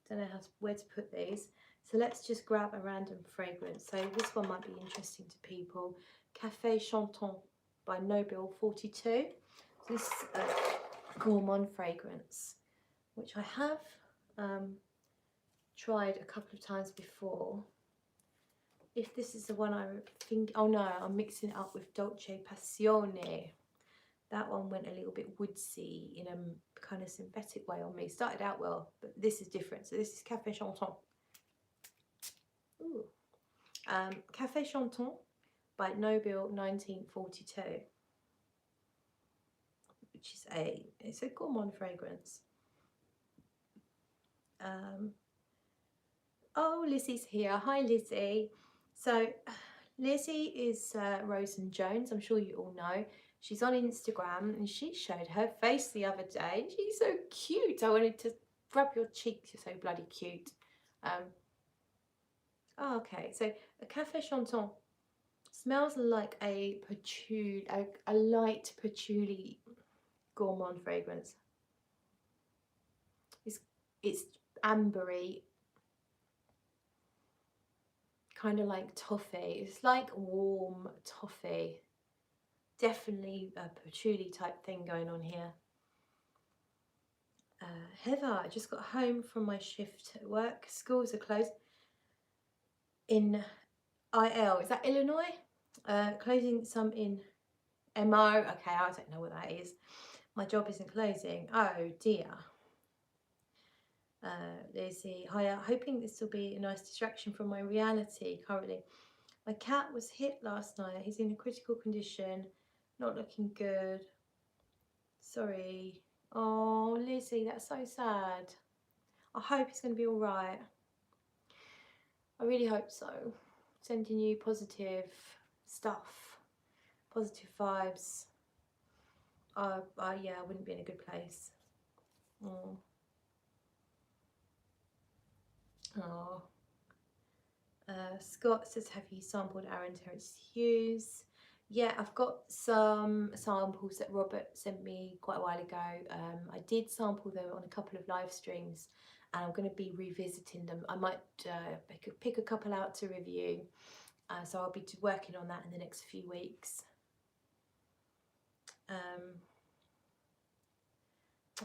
don't know where to put these. So let's just grab a random fragrance. So this one might be interesting to people. Café Chantant by Nobel 42. So this is a Gourmand fragrance, which I have tried a couple of times before. If this is the one I think, oh no, I'm mixing it up with Dolce Passione. That one went a little bit woodsy in a kind of synthetic way on me. Started out well, but this is different. So this is Café Chantant. Ooh. Café Chanton by Nobile 1942, which is it's a Gourmand fragrance. Oh, Lizzie's here. Hi, Lizzie. So, Lizzie is Rosen Jones. I'm sure you all know. She's on Instagram and she showed her face the other day. She's so cute. I wanted to rub your cheeks. You're so bloody cute. Oh, okay. So, a Café Chanton smells like a patchouli, a light patchouli Gourmand fragrance. It's ambery, kind of like toffee. It's like warm toffee. Definitely a patchouli type thing going on here. Heather, I just got home from my shift at work. Schools are closed in IL. Is that Illinois? Closing some in MO. Okay, I don't know what that is. My job isn't closing. Oh dear. Lucy, hiya. Hoping this will be a nice distraction from my reality currently. My cat was hit last night. He's in a critical condition. Not looking good. Sorry. Oh, Lizzie, that's so sad. I hope he's going to be all right. I really hope so. Sending you positive stuff, positive vibes. Yeah, I wouldn't be in a good place. Oh. Oh. Scott says, have you sampled Aaron Terence Hughes? Yeah, I've got some samples that Robert sent me quite a while ago. I did sample them on a couple of live streams and I'm going to be revisiting them. I might pick a couple out to review. So I'll be working on that in the next few weeks.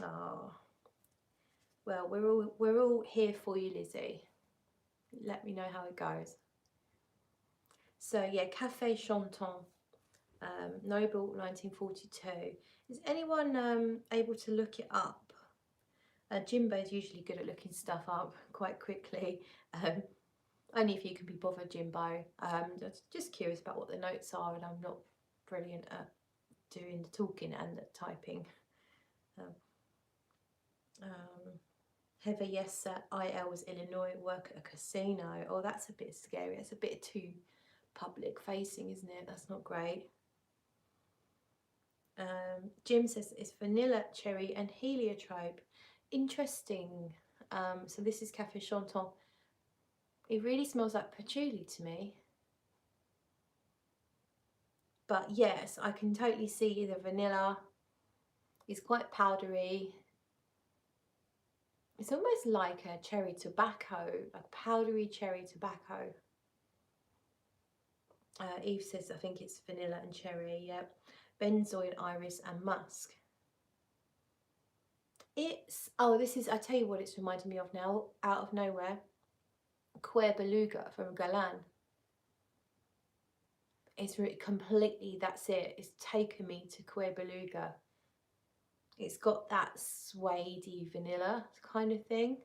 Oh, well, we're all here for you, Lizzie. Let me know how it goes. So yeah, Café Chanton, Noble 1942. Is anyone able to look it up? Jimbo's usually good at looking stuff up quite quickly. Only if you can be bothered, Jimbo. Just curious about what the notes are, and I'm not brilliant at doing the talking and the typing. Heather, yes, IL was Illinois, work at a casino. Oh, that's a bit scary. It's a bit too public facing, isn't it? That's not great. Jim says it's vanilla, cherry and heliotrope. Interesting. So this is Café Chanton. It really smells like patchouli to me. But yes, I can totally see the vanilla. It's quite powdery. It's almost like a cherry tobacco, like powdery cherry tobacco. Eve says, I think it's vanilla and cherry, yeah. Benzoin, iris and musk. It's, oh, this is, I tell you what it's reminding me of now, out of nowhere. Cuir Beluga from Guerlain. It's really completely, that's it. It's taken me to Cuir Beluga. It's got that suede vanilla kind of thing.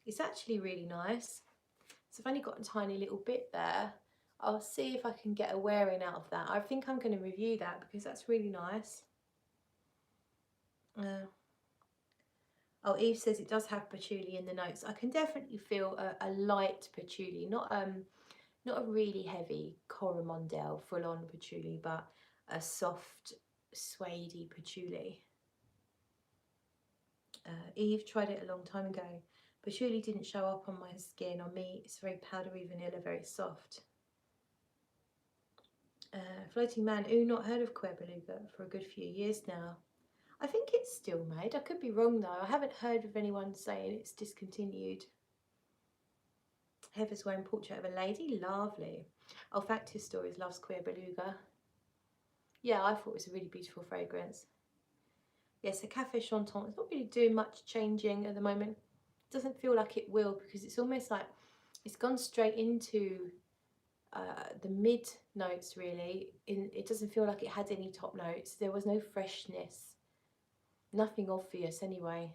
It's actually really nice. So I've only got a tiny little bit there. I'll see if I can get a wearing out of that. I think I'm going to review that because that's really nice. Oh, Eve says it does have patchouli in the notes. I can definitely feel a light patchouli, not a really heavy coromandel full-on patchouli, but a soft suede patchouli. Eve tried it a long time ago. Patchouli didn't show up on my skin. On me, it's very powdery vanilla, very soft. Floating Man, ooh, not heard of Cuir Beluga for a good few years now. I think it's still made. I could be wrong though. I haven't heard of anyone saying it's discontinued. Heather's wearing Portrait of a Lady. Lovely. Olfactive Stories loves Cuir Beluga. Yeah, I thought it was a really beautiful fragrance. Yes, the Café Chanton is not really doing much changing at the moment. It doesn't feel like it will because it's almost like it's gone straight into the mid notes really. It doesn't feel like it had any top notes. There was no freshness. Nothing obvious anyway.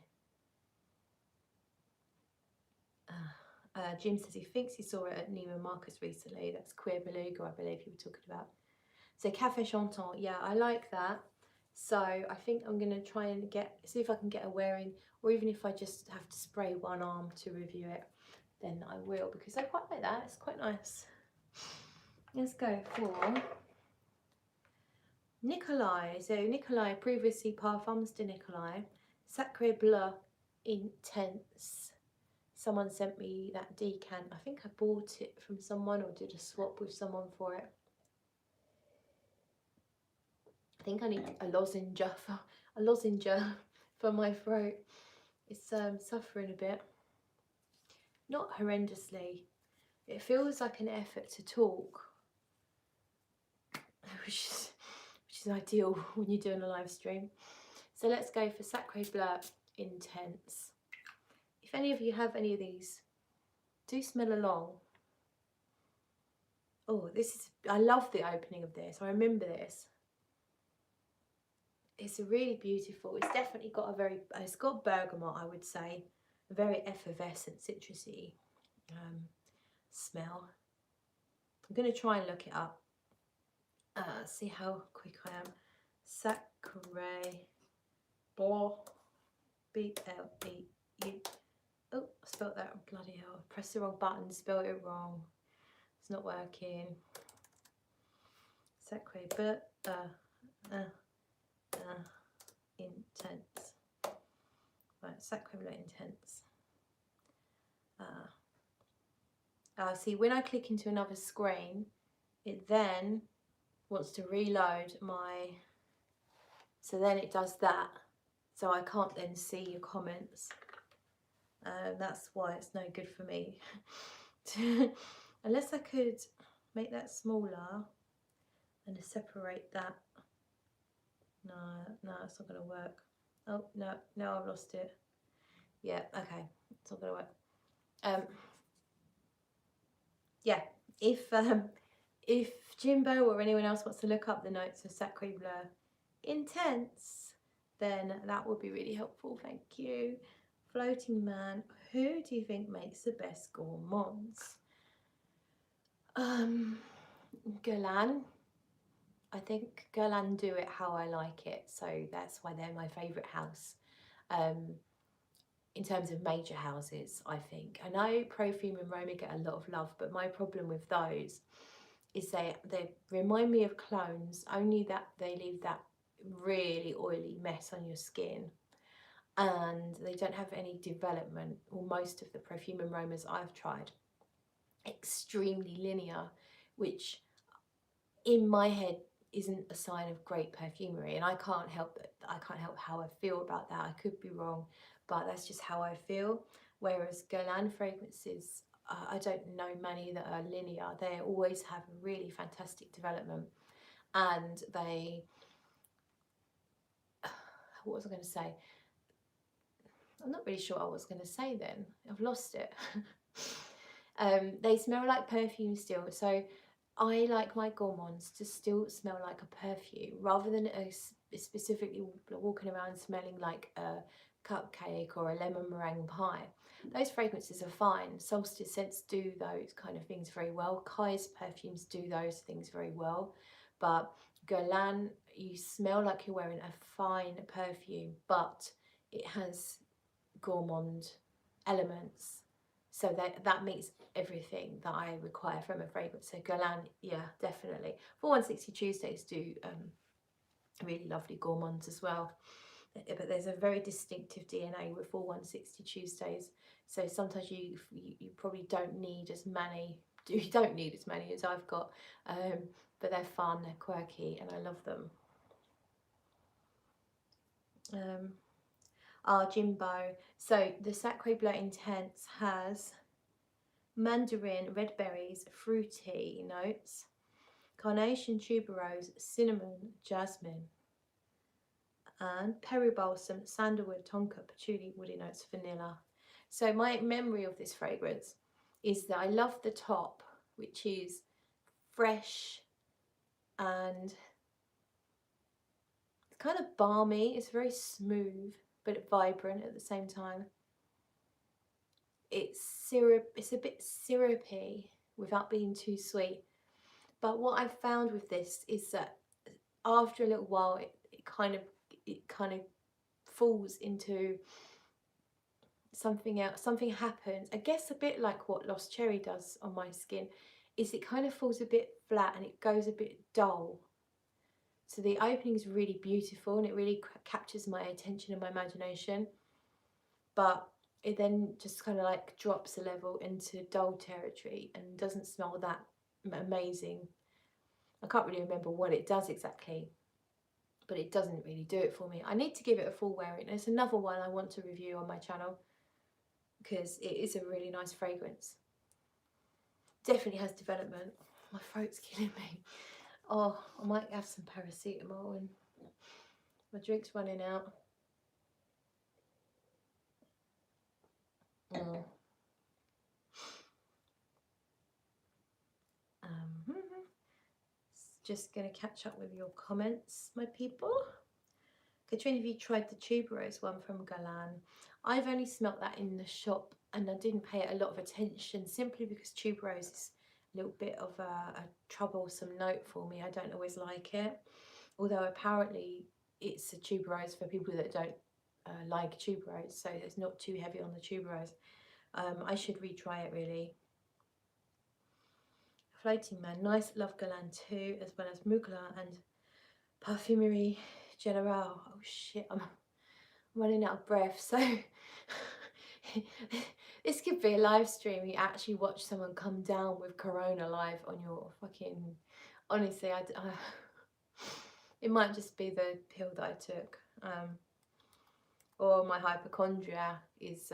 Jim says he thinks he saw it at Neiman Marcus recently. That's Queer Beluga, I believe you were talking about. So Cafe Chantant, yeah, I like that. So I think I'm going to try and see if I can get a wearing, or even if I just have to spray one arm to review it, then I will, because I quite like that. It's quite nice. Let's go for Nikolai. So Nikolai, previously Parfums de Nikolai, Sacré Bleu Intense. Someone sent me that decant. I think I bought it from someone or did a swap with someone for it. I think I need a lozenge for my throat. It's suffering a bit. Not horrendously. It feels like an effort to talk, which is ideal when you're doing a live stream. So let's go for Sacré Bleu Intense. If any of you have any of these, do smell along. Oh, I love the opening of this. I remember this. It's a really beautiful, it's definitely got it's got bergamot, I would say. A very effervescent, citrusy smell. I'm going to try and look it up. See how quick I am. Sacré Bleu, B-L-E-U. Oh, I spelled that, bloody hell. I pressed the wrong button, spelled it wrong. It's not working. Sacré Bleu Intense. Right, Sacré Bleu Intense. See, when I click into another screen, it then wants to reload so then it does that. So I can't then see your comments. That's why it's no good for me. Unless I could make that smaller and separate that. No, it's not going to work. Oh, no, I've lost it. Yeah, okay, it's not going to work. Yeah, if Jimbo or anyone else wants to look up the notes of Sacré Bleu Intense, then that would be really helpful, thank you. Floating Man, who do you think makes the best gourmands? Guerlain. I think Guerlain do it how I like it, so that's why they're my favourite house. In terms of major houses, I think. I know Perfume and Roma get a lot of love, but my problem with those is they remind me of clones, only that they leave that really oily mess on your skin, and they don't have any development. Or most of the Perfume and Romas I've tried, extremely linear, which in my head isn't a sign of great perfumery, and I can't help how I feel about that. I could be wrong, but that's just how I feel. Whereas Guerlain fragrances, I don't know many that are linear. They always have a really fantastic development, and what was I going to say? I'm not really sure what I was going to say then. I've lost it. They smell like perfume still, so I like my gourmands to still smell like a perfume rather than specifically walking around smelling like a cupcake or a lemon meringue pie. Those fragrances are fine. Solstice scents do those kind of things very well. Kai's perfumes do those things very well. But Guerlain, you smell like you're wearing a fine perfume, but it has gourmand elements. So that meets everything that I require from a fragrance. So Guerlain, yeah, definitely. 4160 Tuesdays do really lovely gourmands as well. But there's a very distinctive DNA with 4160 Tuesdays. So sometimes you probably don't need as many. You don't need as many as I've got. But they're fun, they're quirky, and I love them. Jimbo. So the Sacré Bleu Intense has mandarin, red berries, fruity notes, carnation, tuberose, cinnamon, jasmine, and peribalsam, sandalwood, tonka, patchouli, woody notes, vanilla. So my memory of this fragrance is that I love the top, which is fresh and it's kind of balmy. It's very smooth but vibrant at the same time. it's a bit syrupy without being too sweet. But what I've found with this is that after a little while, it kind of falls into something else. Something happens. I guess a bit like what Lost Cherry does on my skin, is it kind of falls a bit flat and it goes a bit dull. So the opening is really beautiful and it really captures my attention and my imagination. But it then just kind of like drops a level into dull territory and doesn't smell that amazing. I can't really remember what it does exactly, but it doesn't really do it for me. I need to give it a full wearing. There's another one I want to review on my channel because it is a really nice fragrance. Definitely has development. My throat's killing me. Oh, I might have some paracetamol and my drink's running out. Mm. Just going to catch up with your comments, my people. Katrina, have you tried the tuberose one from Guerlain? I've only smelt that in the shop and I didn't pay it a lot of attention simply because tuberose is a little bit of a troublesome note for me. I don't always like it, although apparently it's a tuberose for people that don't like tuberose, so it's not too heavy on the tuberose. I should retry it really. Floating Man, nice, love Guerlain too, as well as Mugler and Parfumerie Generale. Oh shit, I'm running out of breath. So this could be a live stream. You actually watch someone come down with Corona live on your fucking. Honestly, it might just be the pill that I took, or my hypochondria is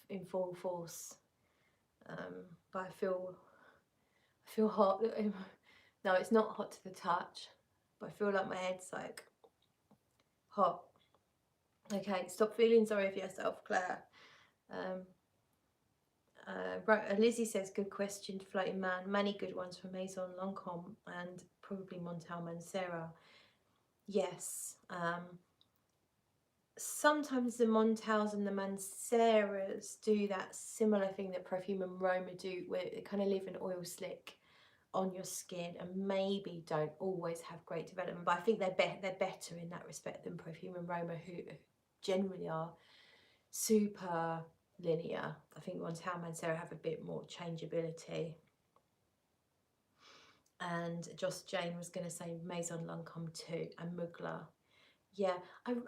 in full force. But I feel hot. No, it's not hot to the touch, but I feel like my head's like hot. Okay, stop feeling sorry for yourself, Claire. Lizzie says, good question, Floating Man. Many good ones from Maison Lancôme and probably Montal Mancera. Yes. Sometimes the Montals and the Manceras do that similar thing that Perfume and Roma do, where they kind of leave an oil slick on your skin and maybe don't always have great development. But I think they're better in that respect than Perfume and Roma, who generally are super linear. I think Montal Mancera have a bit more changeability. And Joss Jane was going to say Maison Lancôme too, and Mugler. Yeah,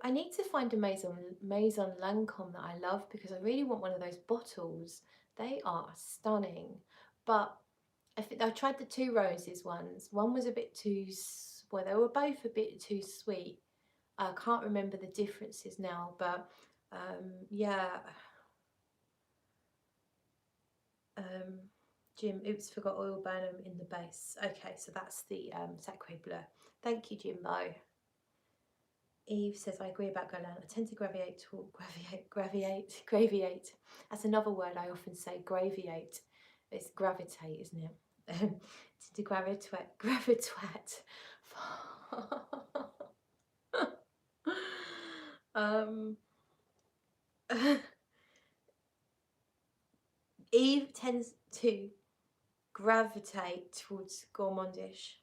I need to find a Maison Lancôme that I love because I really want one of those bottles. They are stunning. But I tried the Two Roses ones. One was a bit too, well, they were both a bit too sweet. I can't remember the differences now, but yeah. Jim, oops, forgot oil Burnham in the base. Okay, so that's the Sacré Bleu. Thank you, Jimbo. Eve says, I agree about Guerlain. I tend to gravitate. That's another word I often say, graviate. It's gravitate, isn't it? To gravitate. Eve tends to gravitate towards gourmandish.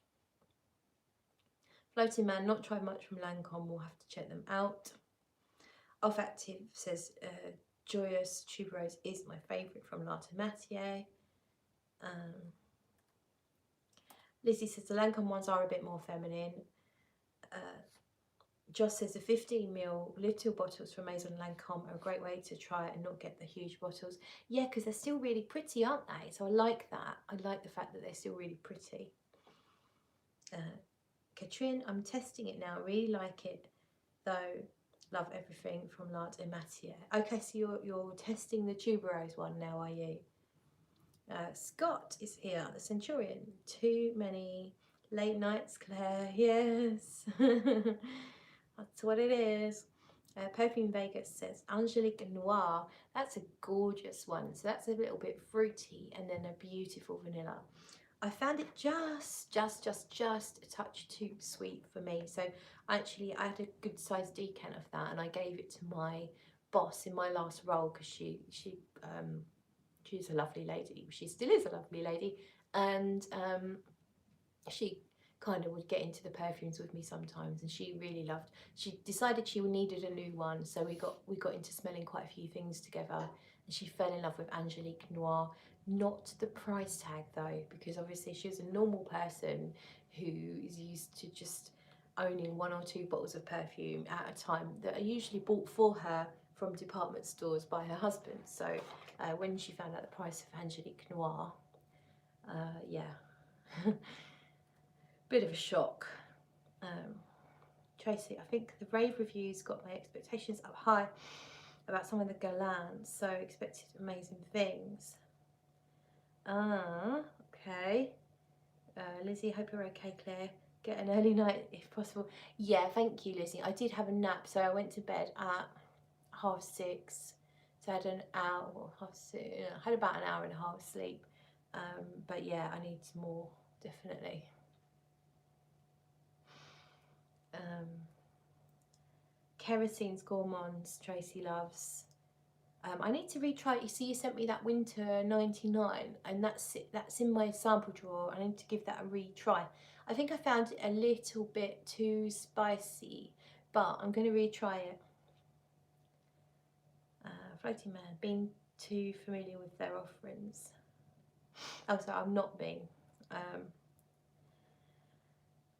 Floating Man, not tried much from Lancôme, we'll have to check them out. Olfactive says, Joyous Tuberose is my favourite from L'Art Matière. Lizzie says the Lancôme ones are a bit more feminine. Joss says the 15ml little bottles from Maison Lancôme are a great way to try it and not get the huge bottles. Yeah, because they're still really pretty, aren't they? So I like that. I like the fact that they're still really pretty. Katrin, I'm testing it now. I really like it, though. Love everything from L'Art Matière. Okay, so you're testing the tuberose one now, are you? Scott is here, the Centurion. Too many late nights, Claire. Yes. That's what it is. Perfume Vegas says Angelique Noir. That's a gorgeous one. So that's a little bit fruity and then a beautiful vanilla. I found it just a touch too sweet for me. So actually I had a good sized decant of that and I gave it to my boss in my last role because she She's a lovely lady. She still is a lovely lady. And she kind of would get into the perfumes with me sometimes, and she really loved, she decided she needed a new one, so we got into smelling quite a few things together, and she fell in love with Angelique Noir. Not the price tag though, because obviously she was a normal person who is used to just owning 1 or 2 bottles of perfume at a time that are usually bought for her from department stores by her husband. So when she found out the price of Angelique Noir, yeah, bit of a shock. Tracy, I think the rave reviews got my expectations up high about some of the Guerlains, so expected amazing things. Okay. Lizzie, hope you're okay, Claire. Get an early night if possible. Yeah, thank you, Lizzie. I did have a nap, so I went to bed at 6:30. So I had an hour, well, I had about an hour and a half sleep. But yeah, I need more, definitely. Kerosine's Gourmands, Tracy loves. I need to retry it. You see, you sent me that winter 99, and that's in my sample drawer. I need to give that a retry. I think I found it a little bit too spicy, but I'm going to retry it. Floating Man, being too familiar with their offerings. Oh, sorry, I'm not being.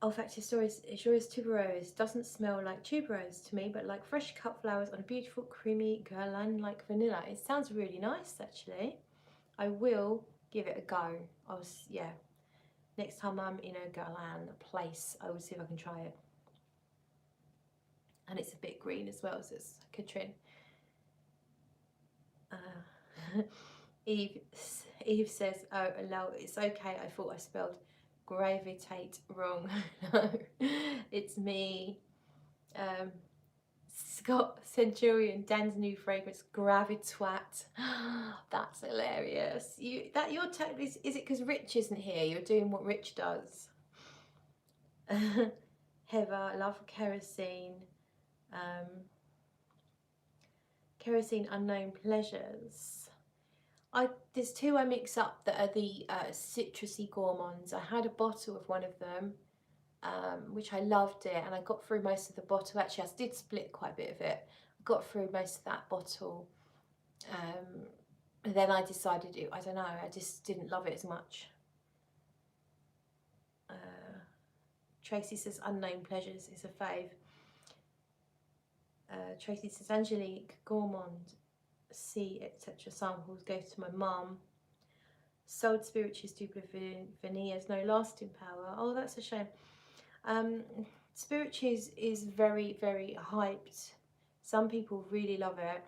Olfactive stories, sure is tuberose. Doesn't smell like tuberose to me, but like fresh cut flowers on a beautiful creamy Guerlain like vanilla. It sounds really nice, actually. I will give it a go. Yeah, next time I'm in a Guerlain place, I will see if I can try it. And it's a bit green as well, so it's Katrin. Eve says, oh, no, it's okay. I thought I spelled gravitate wrong. No, it's me. Scott Centurion, Dan's new fragrance, Gravitwat. That's hilarious. Is it because Rich isn't here? You're doing what Rich does. Heather, love kerosene. Kerosene Unknown Pleasures. There's 2 I mix up that are the citrusy gourmands. I had a bottle of one of them, which I loved it, and I got through most of the bottle. Actually, I did split quite a bit of it. I got through most of that bottle, and then I decided I don't know, I just didn't love it as much. Tracy says Unknown Pleasures is a fave. Tracy says Angelique, Gourmand, C, etc. samples go to my mum. Sold Spirituous Duplicate Vanilla, no lasting power. Oh, that's a shame. Spirituous is very, very hyped. Some people really love it.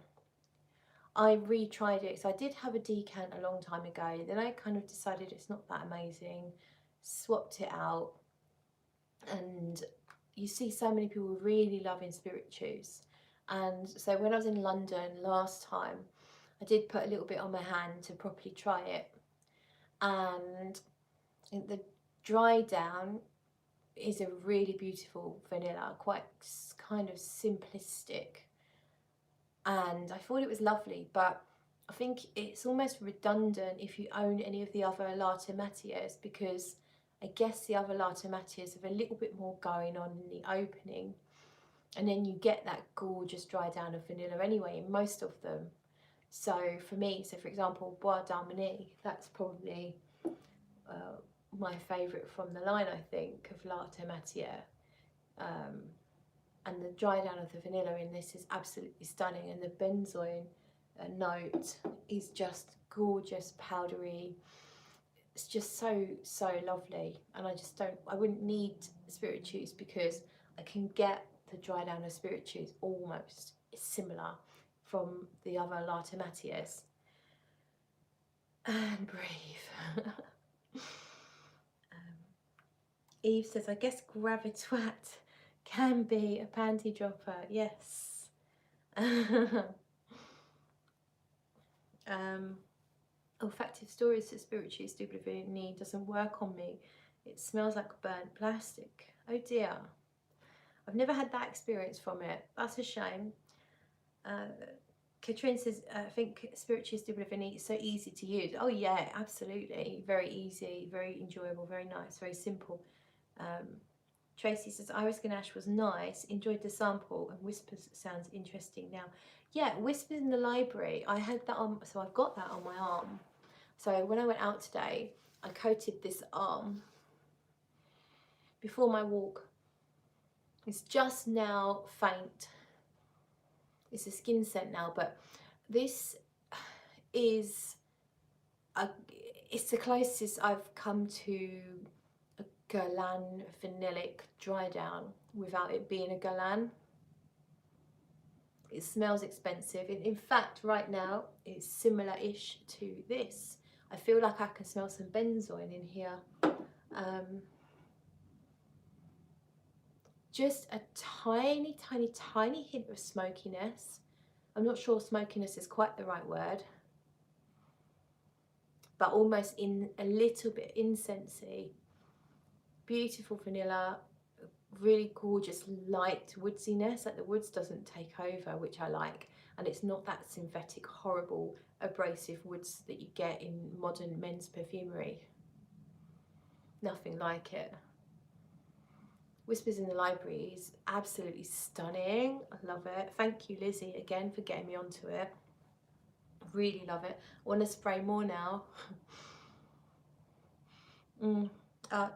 I retried it, so I did have a decant a long time ago. Then I kind of decided it's not that amazing. Swapped it out, and you see so many people really loving Spirituous. And so when I was in London last time, I did put a little bit on my hand to properly try it, and the dry down is a really beautiful vanilla, quite kind of simplistic, and I thought it was lovely, but I think it's almost redundant if you own any of the other Latte Matières, because I guess the other Latte Matières have a little bit more going on in the opening, and then you get that gorgeous dry down of vanilla anyway in most of them. So for me, for example, Bois d'Harmonie, that's probably my favourite from the line, I think, of Latte Matière. And the dry down of the vanilla in this is absolutely stunning, and the benzoin note is just gorgeous, powdery. It's just so lovely, and I wouldn't need Spirituous, because I can get the dry down of Spirituous almost similar from the other Latte Matières. And Brave. Eve says, I guess Gravitwat can be a panty dropper. Yes. Olfactive stories that Spirituous Duplicate doesn't work on me. It smells like burnt plastic. Oh dear. I've never had that experience from it. That's a shame. Katrine says, I think Spirituous Dubrovini is so easy to use. Oh yeah, absolutely. Very easy, very enjoyable, very nice, very simple. Tracy says, Iris Ganache was nice, enjoyed the sample, and Whispers sounds interesting now. Yeah, Whispers in the library, I had that on, so I've got that on my arm. So when I went out today, I coated this arm before my walk. It's just now faint. It's a skin scent now, but this is it's the closest I've come to a Guerlain vanillic dry down without it being a Guerlain. It smells expensive. In fact, right now it's similar-ish to this. I feel like I can smell some benzoin in here. Just a tiny, tiny, tiny hint of smokiness. I'm not sure smokiness is quite the right word, but almost in a little bit incensey. Beautiful vanilla, really gorgeous light woodsiness, like the woods doesn't take over, which I like, and it's not that synthetic, horrible, abrasive woods that you get in modern men's perfumery. Nothing like it. Whispers in the Library is absolutely stunning. I love it. Thank you, Lizzie, again for getting me onto it. Really love it. I want to spray more now.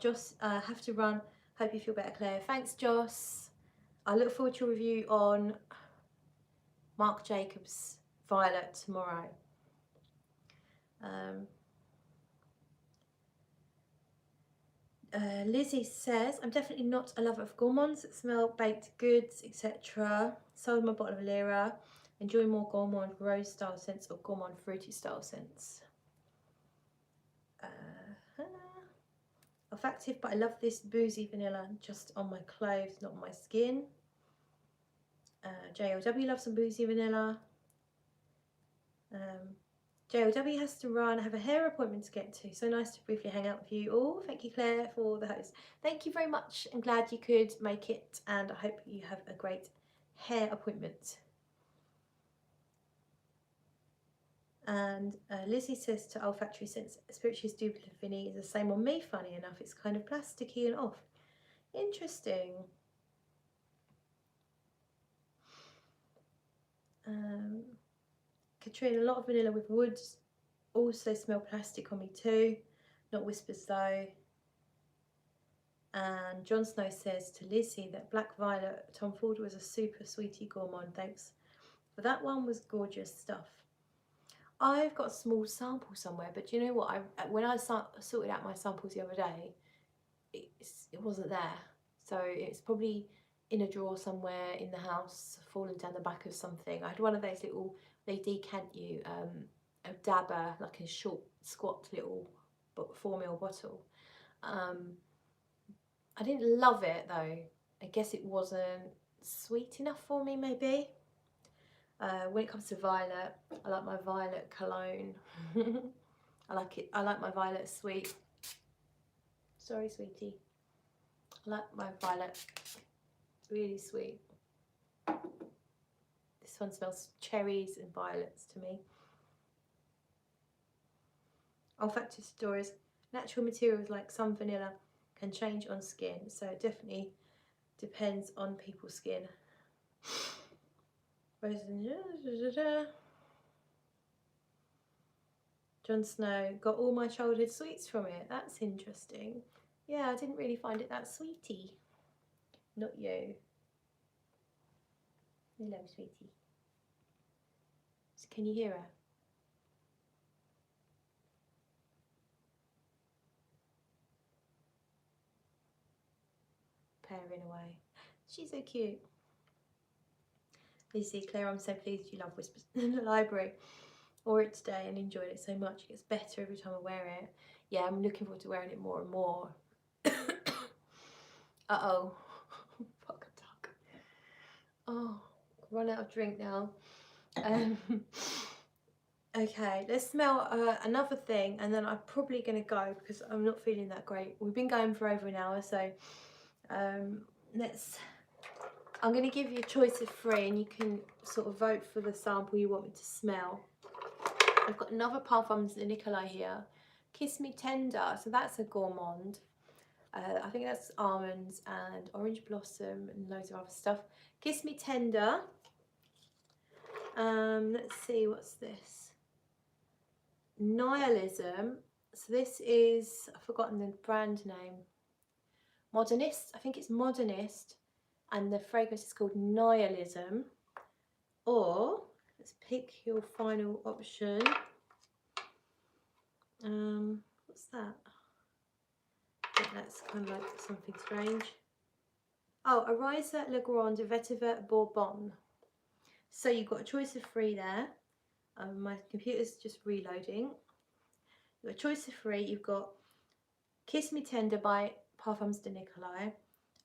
Joss, have to run. Hope you feel better, Claire. Thanks, Joss. I look forward to your review on Marc Jacobs Violet tomorrow. Lizzie says, I'm definitely not a lover of gourmands that smell baked goods, etc. Sold my bottle of Lyra. Enjoy more gourmand rose style scents or gourmand fruity style scents. Olfactive, but I love this boozy vanilla just on my clothes, not on my skin. JLW loves some boozy vanilla. JLW has to run. I have a hair appointment to get to. So nice to briefly hang out with you. Oh, thank you, Claire, for the host. Thank you very much. I'm glad you could make it, and I hope you have a great hair appointment. And Lizzie says to olfactory sense, Spirituous Dubrovini is the same on me, funny enough. It's kind of plasticky and off. Interesting. Katrina, a lot of vanilla with woods. Also smell plastic on me too. Not Whispers though. And Jon Snow says to Lizzie that Black Violet Tom Ford was a super sweetie gourmand. Thanks. But that one was gorgeous stuff. I've got a small sample somewhere, but do you know what? When I sorted out my samples the other day, it wasn't there. So it's probably in a drawer somewhere in the house, fallen down the back of something. I had one of those little, they decant you a dabber, like a short, squat little 4ml bottle. I didn't love it though. I guess it wasn't sweet enough for me, maybe. When it comes to violet, I like my violet cologne. I like it. I like my violet sweet. Sorry, sweetie. I like my violet. It's really sweet. This one smells cherries and violets to me. Olfactive stories. Natural materials like some vanilla can change on skin, so it definitely depends on people's skin. Jon Snow, got all my childhood sweets from it. That's interesting. Yeah, I didn't really find it that sweety. Not you. Hello, sweetie. So can you hear her? Purring away. She's so cute. Lizzie, Claire, I'm so pleased you love Whispers in the Library. Wore it today and enjoyed it so much. It gets better every time I wear it. Yeah, I'm looking forward to wearing it more and more. Uh-oh. Fuck a duck. Oh, run out of drink now. Okay, let's smell another thing, and then I'm probably going to go because I'm not feeling that great. We've been going for over an hour, so let's I'm going to give you a choice of 3 and you can sort of vote for the sample you want me to smell. I've got another Parfums de Nicolas here. Kiss Me Tender, so that's a Gourmand. I think that's almonds and orange blossom and loads of other stuff. Kiss Me Tender. Let's see, what's this? Nihilism. So this is, I've forgotten the brand name. Modernist, I think it's Modernist, and the fragrance is called Nihilism. Or let's pick your final option. What's that? I think that's kind of like something strange. Oh, Arisa Le Grand Vetiver Bourbon. So you've got a choice of 3 there. My computer's just reloading. You've got a choice of 3. You've got Kiss Me Tender by Parfums de Nicolas,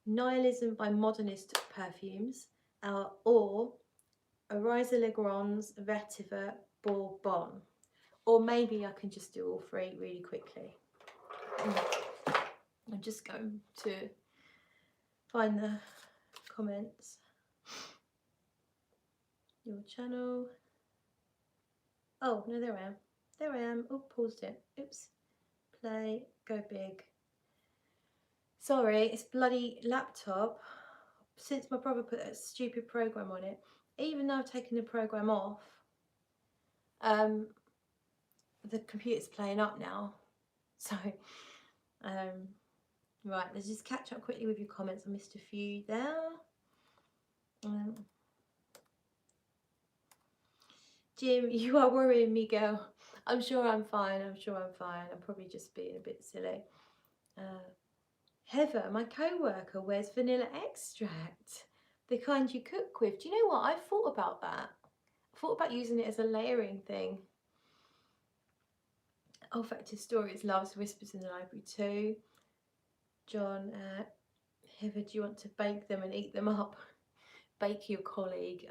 Nihilism by Modernist Perfumes, or Arisa Le Grand's Vetiver Bourbon. Or maybe I can just do all 3 really quickly. I'm just going to find the comments. Your channel. Oh, no, there I am. There I am. Oh, paused it. Oops. Play. Go big. Sorry, it's bloody laptop. Since my brother put that stupid program on it, even though I've taken the program off, the computer's playing up now. So, right, let's just catch up quickly with your comments. I missed a few there. Jim, you are worrying me, girl. I'm sure I'm fine. I'm sure I'm fine. I'm probably just being a bit silly. Heather, my co-worker, wears vanilla extract, the kind you cook with. Do you know what? I thought about that. I thought about using it as a layering thing. Olfactive Stories loves Whispers in the Library too. John, Heather, do you want to bake them and eat them up? Bake your colleague,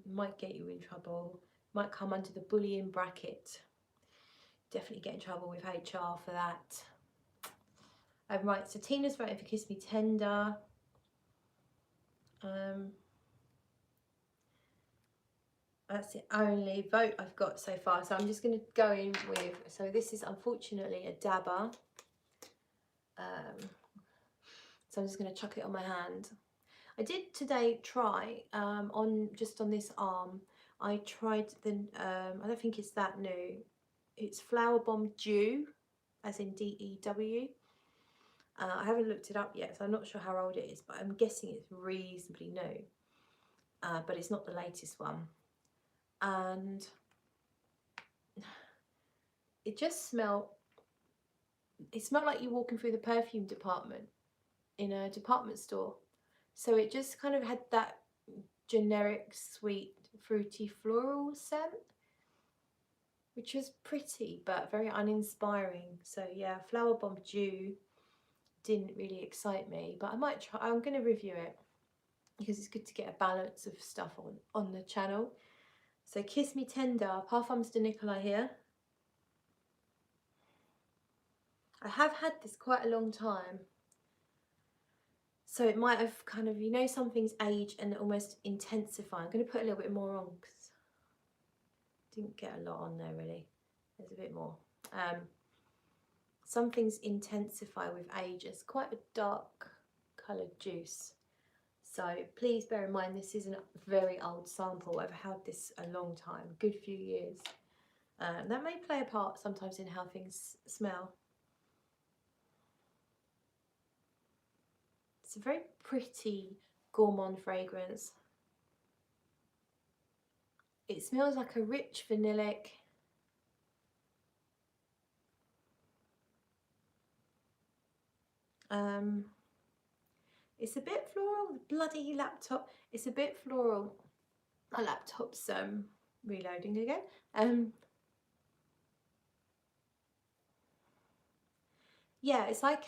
might get you in trouble. Might come under the bullying bracket. Definitely get in trouble with HR for that. Right, so Tina's voting for Kiss Me Tender. That's the only vote I've got so far. So I'm just going to go in with, so this is unfortunately a dabber. So I'm just going to chuck it on my hand. I did today try, on this arm, I tried the, I don't think it's that new. It's Flower Bomb Dew, as in D-E-W. I haven't looked it up yet, so I'm not sure how old it is, but I'm guessing it's reasonably new. But it's not the latest one. And it just smelled, like you're walking through the perfume department in a department store. So it just kind of had that generic, sweet, fruity, floral scent, which was pretty, but very uninspiring. So yeah, Flower Bomb Dew didn't really excite me, but I might try. I'm going to review it because it's good to get a balance of stuff on the channel. So Kiss Me Tender, Parfums de Nicolas here. I have had this quite a long time, so it might have kind of, you know, some things age and almost intensify. I'm going to put a little bit more on because I didn't get a lot on there really. There's a bit more. Some things intensify with age. It's quite a dark coloured juice. So please bear in mind this isn't a very old sample. I've had this a long time, a good few years. That may play a part sometimes in how things smell. It's a very pretty Gourmand fragrance. It smells like a rich vanillic. It's a bit floral. The bloody laptop. It's a bit floral. My laptop's reloading again. Yeah, it's like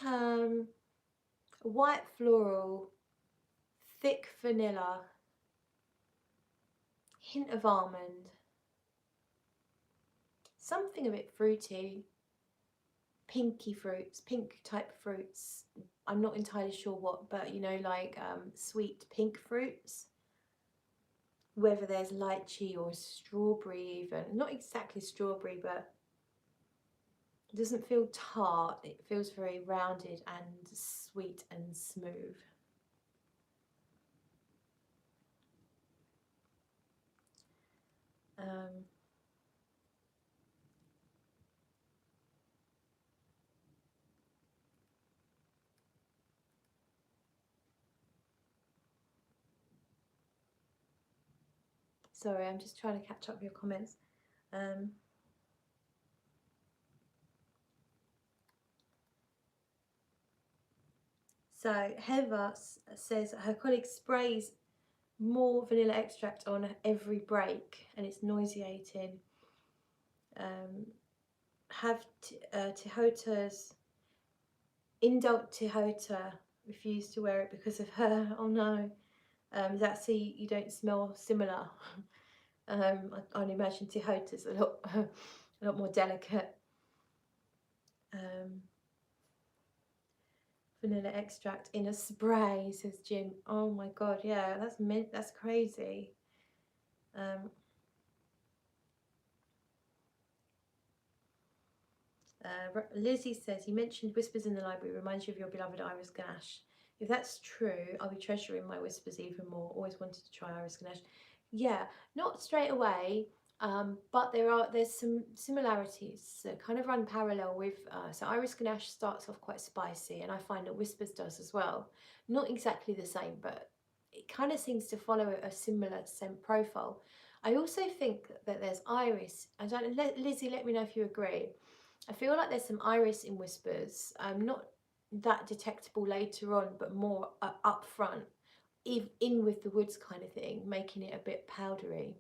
white floral, thick vanilla, hint of almond, something a bit fruity. pinky fruits, pink type fruits. I'm not entirely sure what, but you know, like sweet pink fruits. Whether there's lychee or strawberry even. Not exactly strawberry, but it doesn't feel tart. It feels very rounded and sweet and smooth. Sorry, I'm just trying to catch up with your comments. So Heather says her colleague sprays more vanilla extract on every break and it's nauseating. Have Tihota's Indult Tihota refused to wear it because of her. Oh no. That's so you don't smell similar. I'd imagine Tihota's a lot more delicate. Vanilla extract in a spray, says Jim. Oh my god, yeah, that's crazy. Lizzie says, you mentioned whispers in the library reminds you of your beloved Iris Ganache. If that's true, I'll be treasuring my whispers even more. Always wanted to try Iris Ganache. Yeah, not straight away, but there's some similarities that kind of run parallel with. So Iris Ganache starts off quite spicy, and I find that Whispers does as well. Not exactly the same, but it kind of seems to follow a similar scent profile. I also think that there's Iris. I don't. Lizzie, let me know if you agree. I feel like there's some iris in Whispers, not that detectable later on, but more up front, in with the woods kind of thing, making it a bit powdery.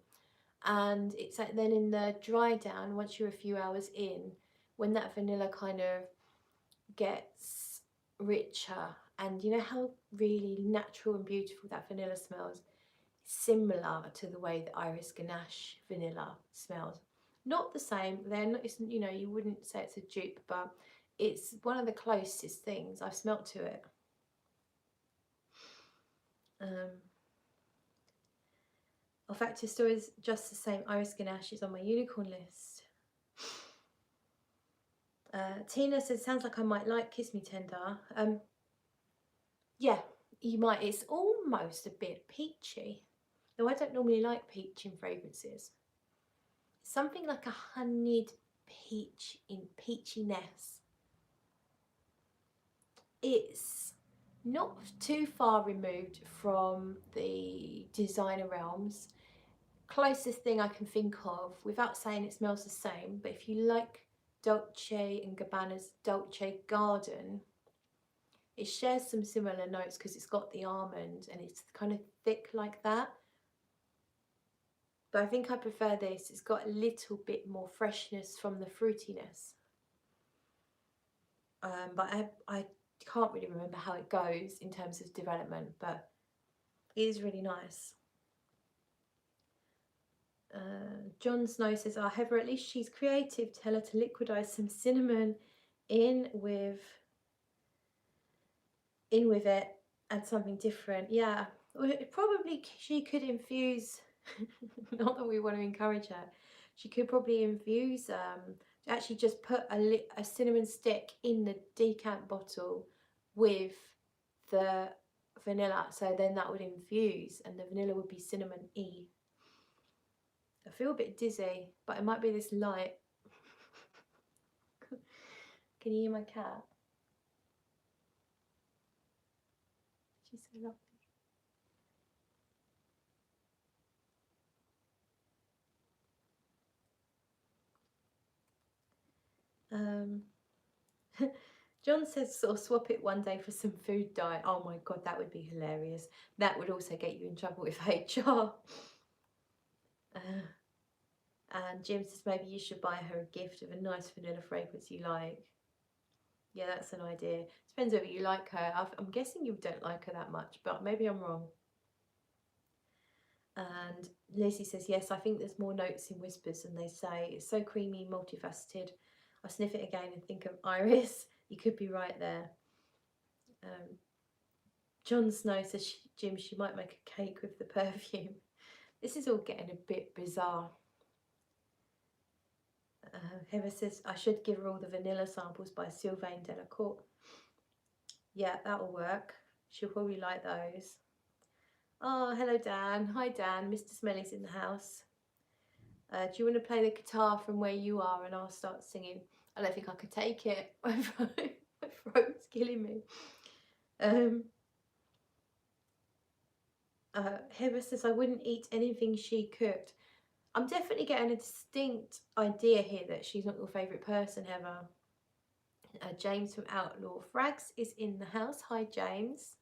And it's like then in the dry down, once you're a few hours in, when that vanilla kind of gets richer, and you know how really natural and beautiful that vanilla smells, similar to the way that Iris Ganache vanilla smells. Not the same, they're not, it's, you know, you wouldn't say it's a dupe, but it's one of the closest things I've smelt to it. Olfactive stories, just the same. Iris Ganache is on my unicorn list. Tina says, sounds like I might like Kiss Me Tender. Yeah, you might. It's almost a bit peachy. Though I don't normally like peach in fragrances. Something like a honeyed peach in peachiness. It's not too far removed from the designer realms. Closest thing I can think of, without saying it smells the same, but if you like Dolce & Gabbana's Dolce Garden, it shares some similar notes because it's got the almond and it's kind of thick like that. But I think I prefer this. It's got a little bit more freshness from the fruitiness. But I can't really remember how it goes in terms of development, but it is really nice. John Snow says, oh, Heather, at least she's creative. Tell her to liquidize some cinnamon in with it, add something different. Yeah, probably she could infuse, not that we want to encourage her, she could probably infuse, actually just put a cinnamon stick in the decant bottle with the vanilla, so then that would infuse and the vanilla would be cinnamon-y. I feel a bit dizzy, but it might be this light. Can you hear my cat? She's so lovely. John says sort of swap it one day for some food dye. Oh my god, that would be hilarious. That would also get you in trouble with HR. And Jim says maybe you should buy her a gift of a nice vanilla fragrance you like. Yeah, that's an idea. Depends whether you like her. I'm guessing you don't like her that much, but maybe I'm wrong. And Lizzie says, yes, I think there's more notes in Whispers than they say. It's so creamy, multifaceted. I'll sniff it again and think of Iris. You could be right there. Jon Snow says, Jim, she might make a cake with the perfume. This is all getting a bit bizarre. Heather says, I should give her all the vanilla samples by Sylvain Delacourt. Yeah, that'll work. She'll probably like those. Oh, hello, Dan. Hi, Dan. Mr. Smelly's in the house. Do you want to play the guitar from where you are and I'll start singing? I don't think I could take it. My throat's killing me. Heather says, I wouldn't eat anything she cooked. I'm definitely getting a distinct idea here that she's not your favourite person, Heather. James from Outlaw Frags is in the house. Hi, James.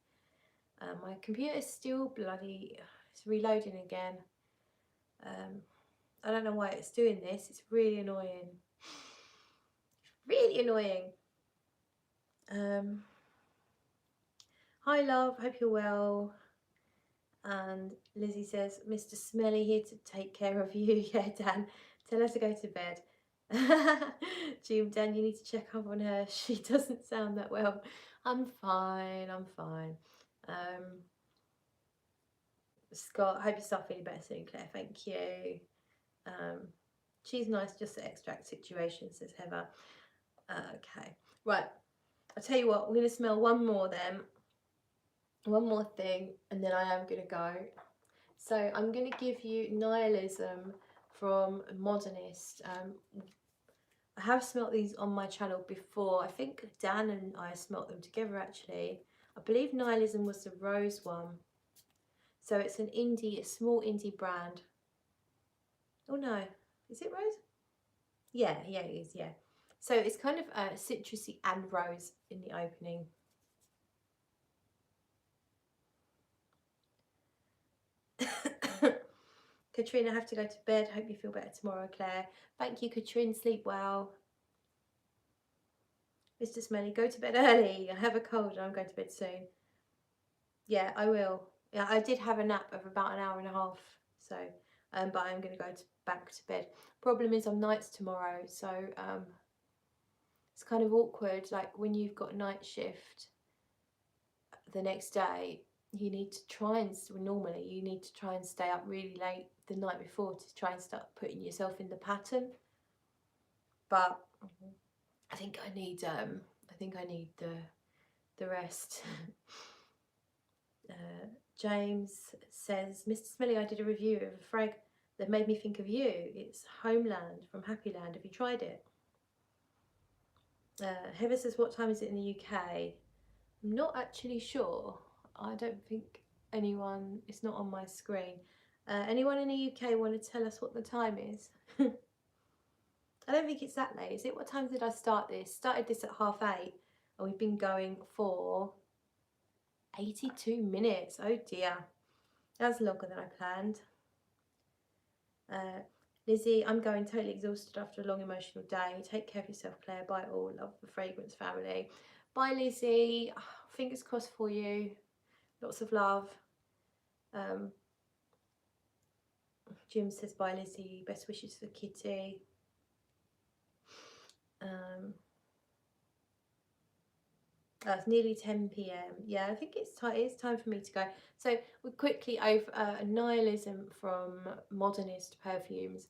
My computer's still bloody... It's reloading again. I don't know why it's doing this. It's really annoying. Really annoying. Hi, love. Hope you're well. And Lizzie says, Mr. Smelly here to take care of you. Yeah, Dan. Tell her to go to bed. Jim, Dan, you need to check up on her. She doesn't sound that well. I'm fine. I'm fine. Scott, hope you start feeling better soon, Claire. Thank you. She's nice, just the extract situation, says Heather. Okay. Right. I'll tell you what. We're going to smell one more then. One more thing, and then I am going to go. So I'm going to give you Nihilism from Modernist. I have smelt these on my channel before. I think Dan and I smelt them together actually. I believe Nihilism was the rose one. So it's an indie, a small indie brand. Oh no, is it rose? Yeah, it is, yeah. So it's kind of citrusy and rose in the opening. Katrina, I have to go to bed. Hope you feel better tomorrow, Claire. Thank you, Katrina. Sleep well. Mr. Smelly, go to bed early. I have a cold and I'm going to bed soon. Yeah, I will. Yeah, I did have a nap of about an hour and a half. So, but I'm going to go back to bed. Problem is I'm nights tomorrow. So, it's kind of awkward. Like when you've got night shift the next day, you need to try and, normally you need to try and stay up really late the night before to try and start putting yourself in the pattern. But I think I need the rest. James says, Mr. Smelly, I did a review of a frag that made me think of you. It's Homeland from Happyland. Have you tried it? Heather says, what time is it in the UK? I'm not actually sure. I don't think anyone, it's not on my screen. Anyone in the UK want to tell us what the time is? I don't think it's that late, is it? What time did I start this? Started this at 8:30 and we've been going for 82 minutes. Oh dear. That's longer than I planned. Lizzie, I'm going totally exhausted after a long emotional day. Take care of yourself, Claire. Bye all. Love the Fragrance family. Bye, Lizzie. Fingers crossed for you. Lots of love. Jim says, bye, Lizzie. Best wishes for Kitty. It's nearly 10 p.m. Yeah, I think it's time for me to go. So we're quickly over Nihilism from Modernist Perfumes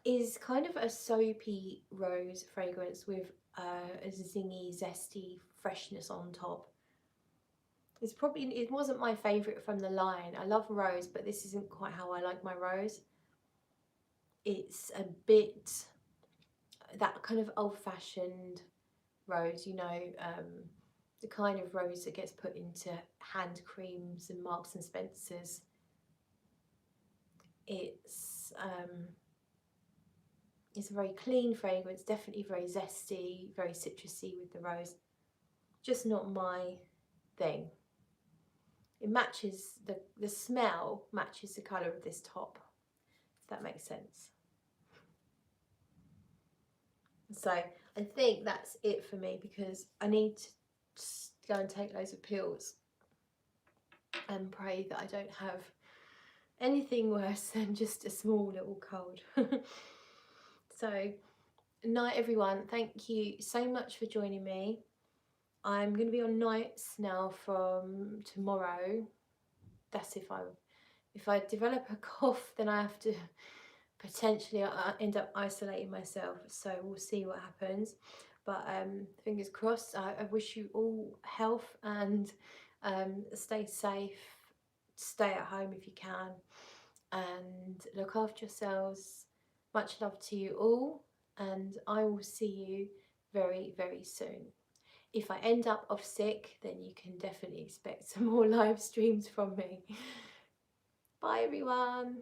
is kind of a soapy rose fragrance with a zingy, zesty freshness on top. It wasn't my favourite from the line. I love rose, but this isn't quite how I like my rose. It's a bit that kind of old-fashioned rose, you know, the kind of rose that gets put into hand creams and Marks and Spencer's. It's a very clean fragrance, definitely very zesty, very citrusy with the rose. Just not my thing. It matches, the smell matches the colour of this top, if that makes sense. So I think that's it for me because I need to go and take loads of pills and pray that I don't have anything worse than just a small little cold. So Night, everyone. Thank you so much for joining me. I'm going to be on nights now from tomorrow. That's if I develop a cough, then I have to potentially end up isolating myself. So we'll see what happens. But fingers crossed. I wish you all health and stay safe. Stay at home if you can, and look after yourselves. Much love to you all, and I will see you very, very soon. If I end up off sick, then you can definitely expect some more live streams from me. Bye, everyone.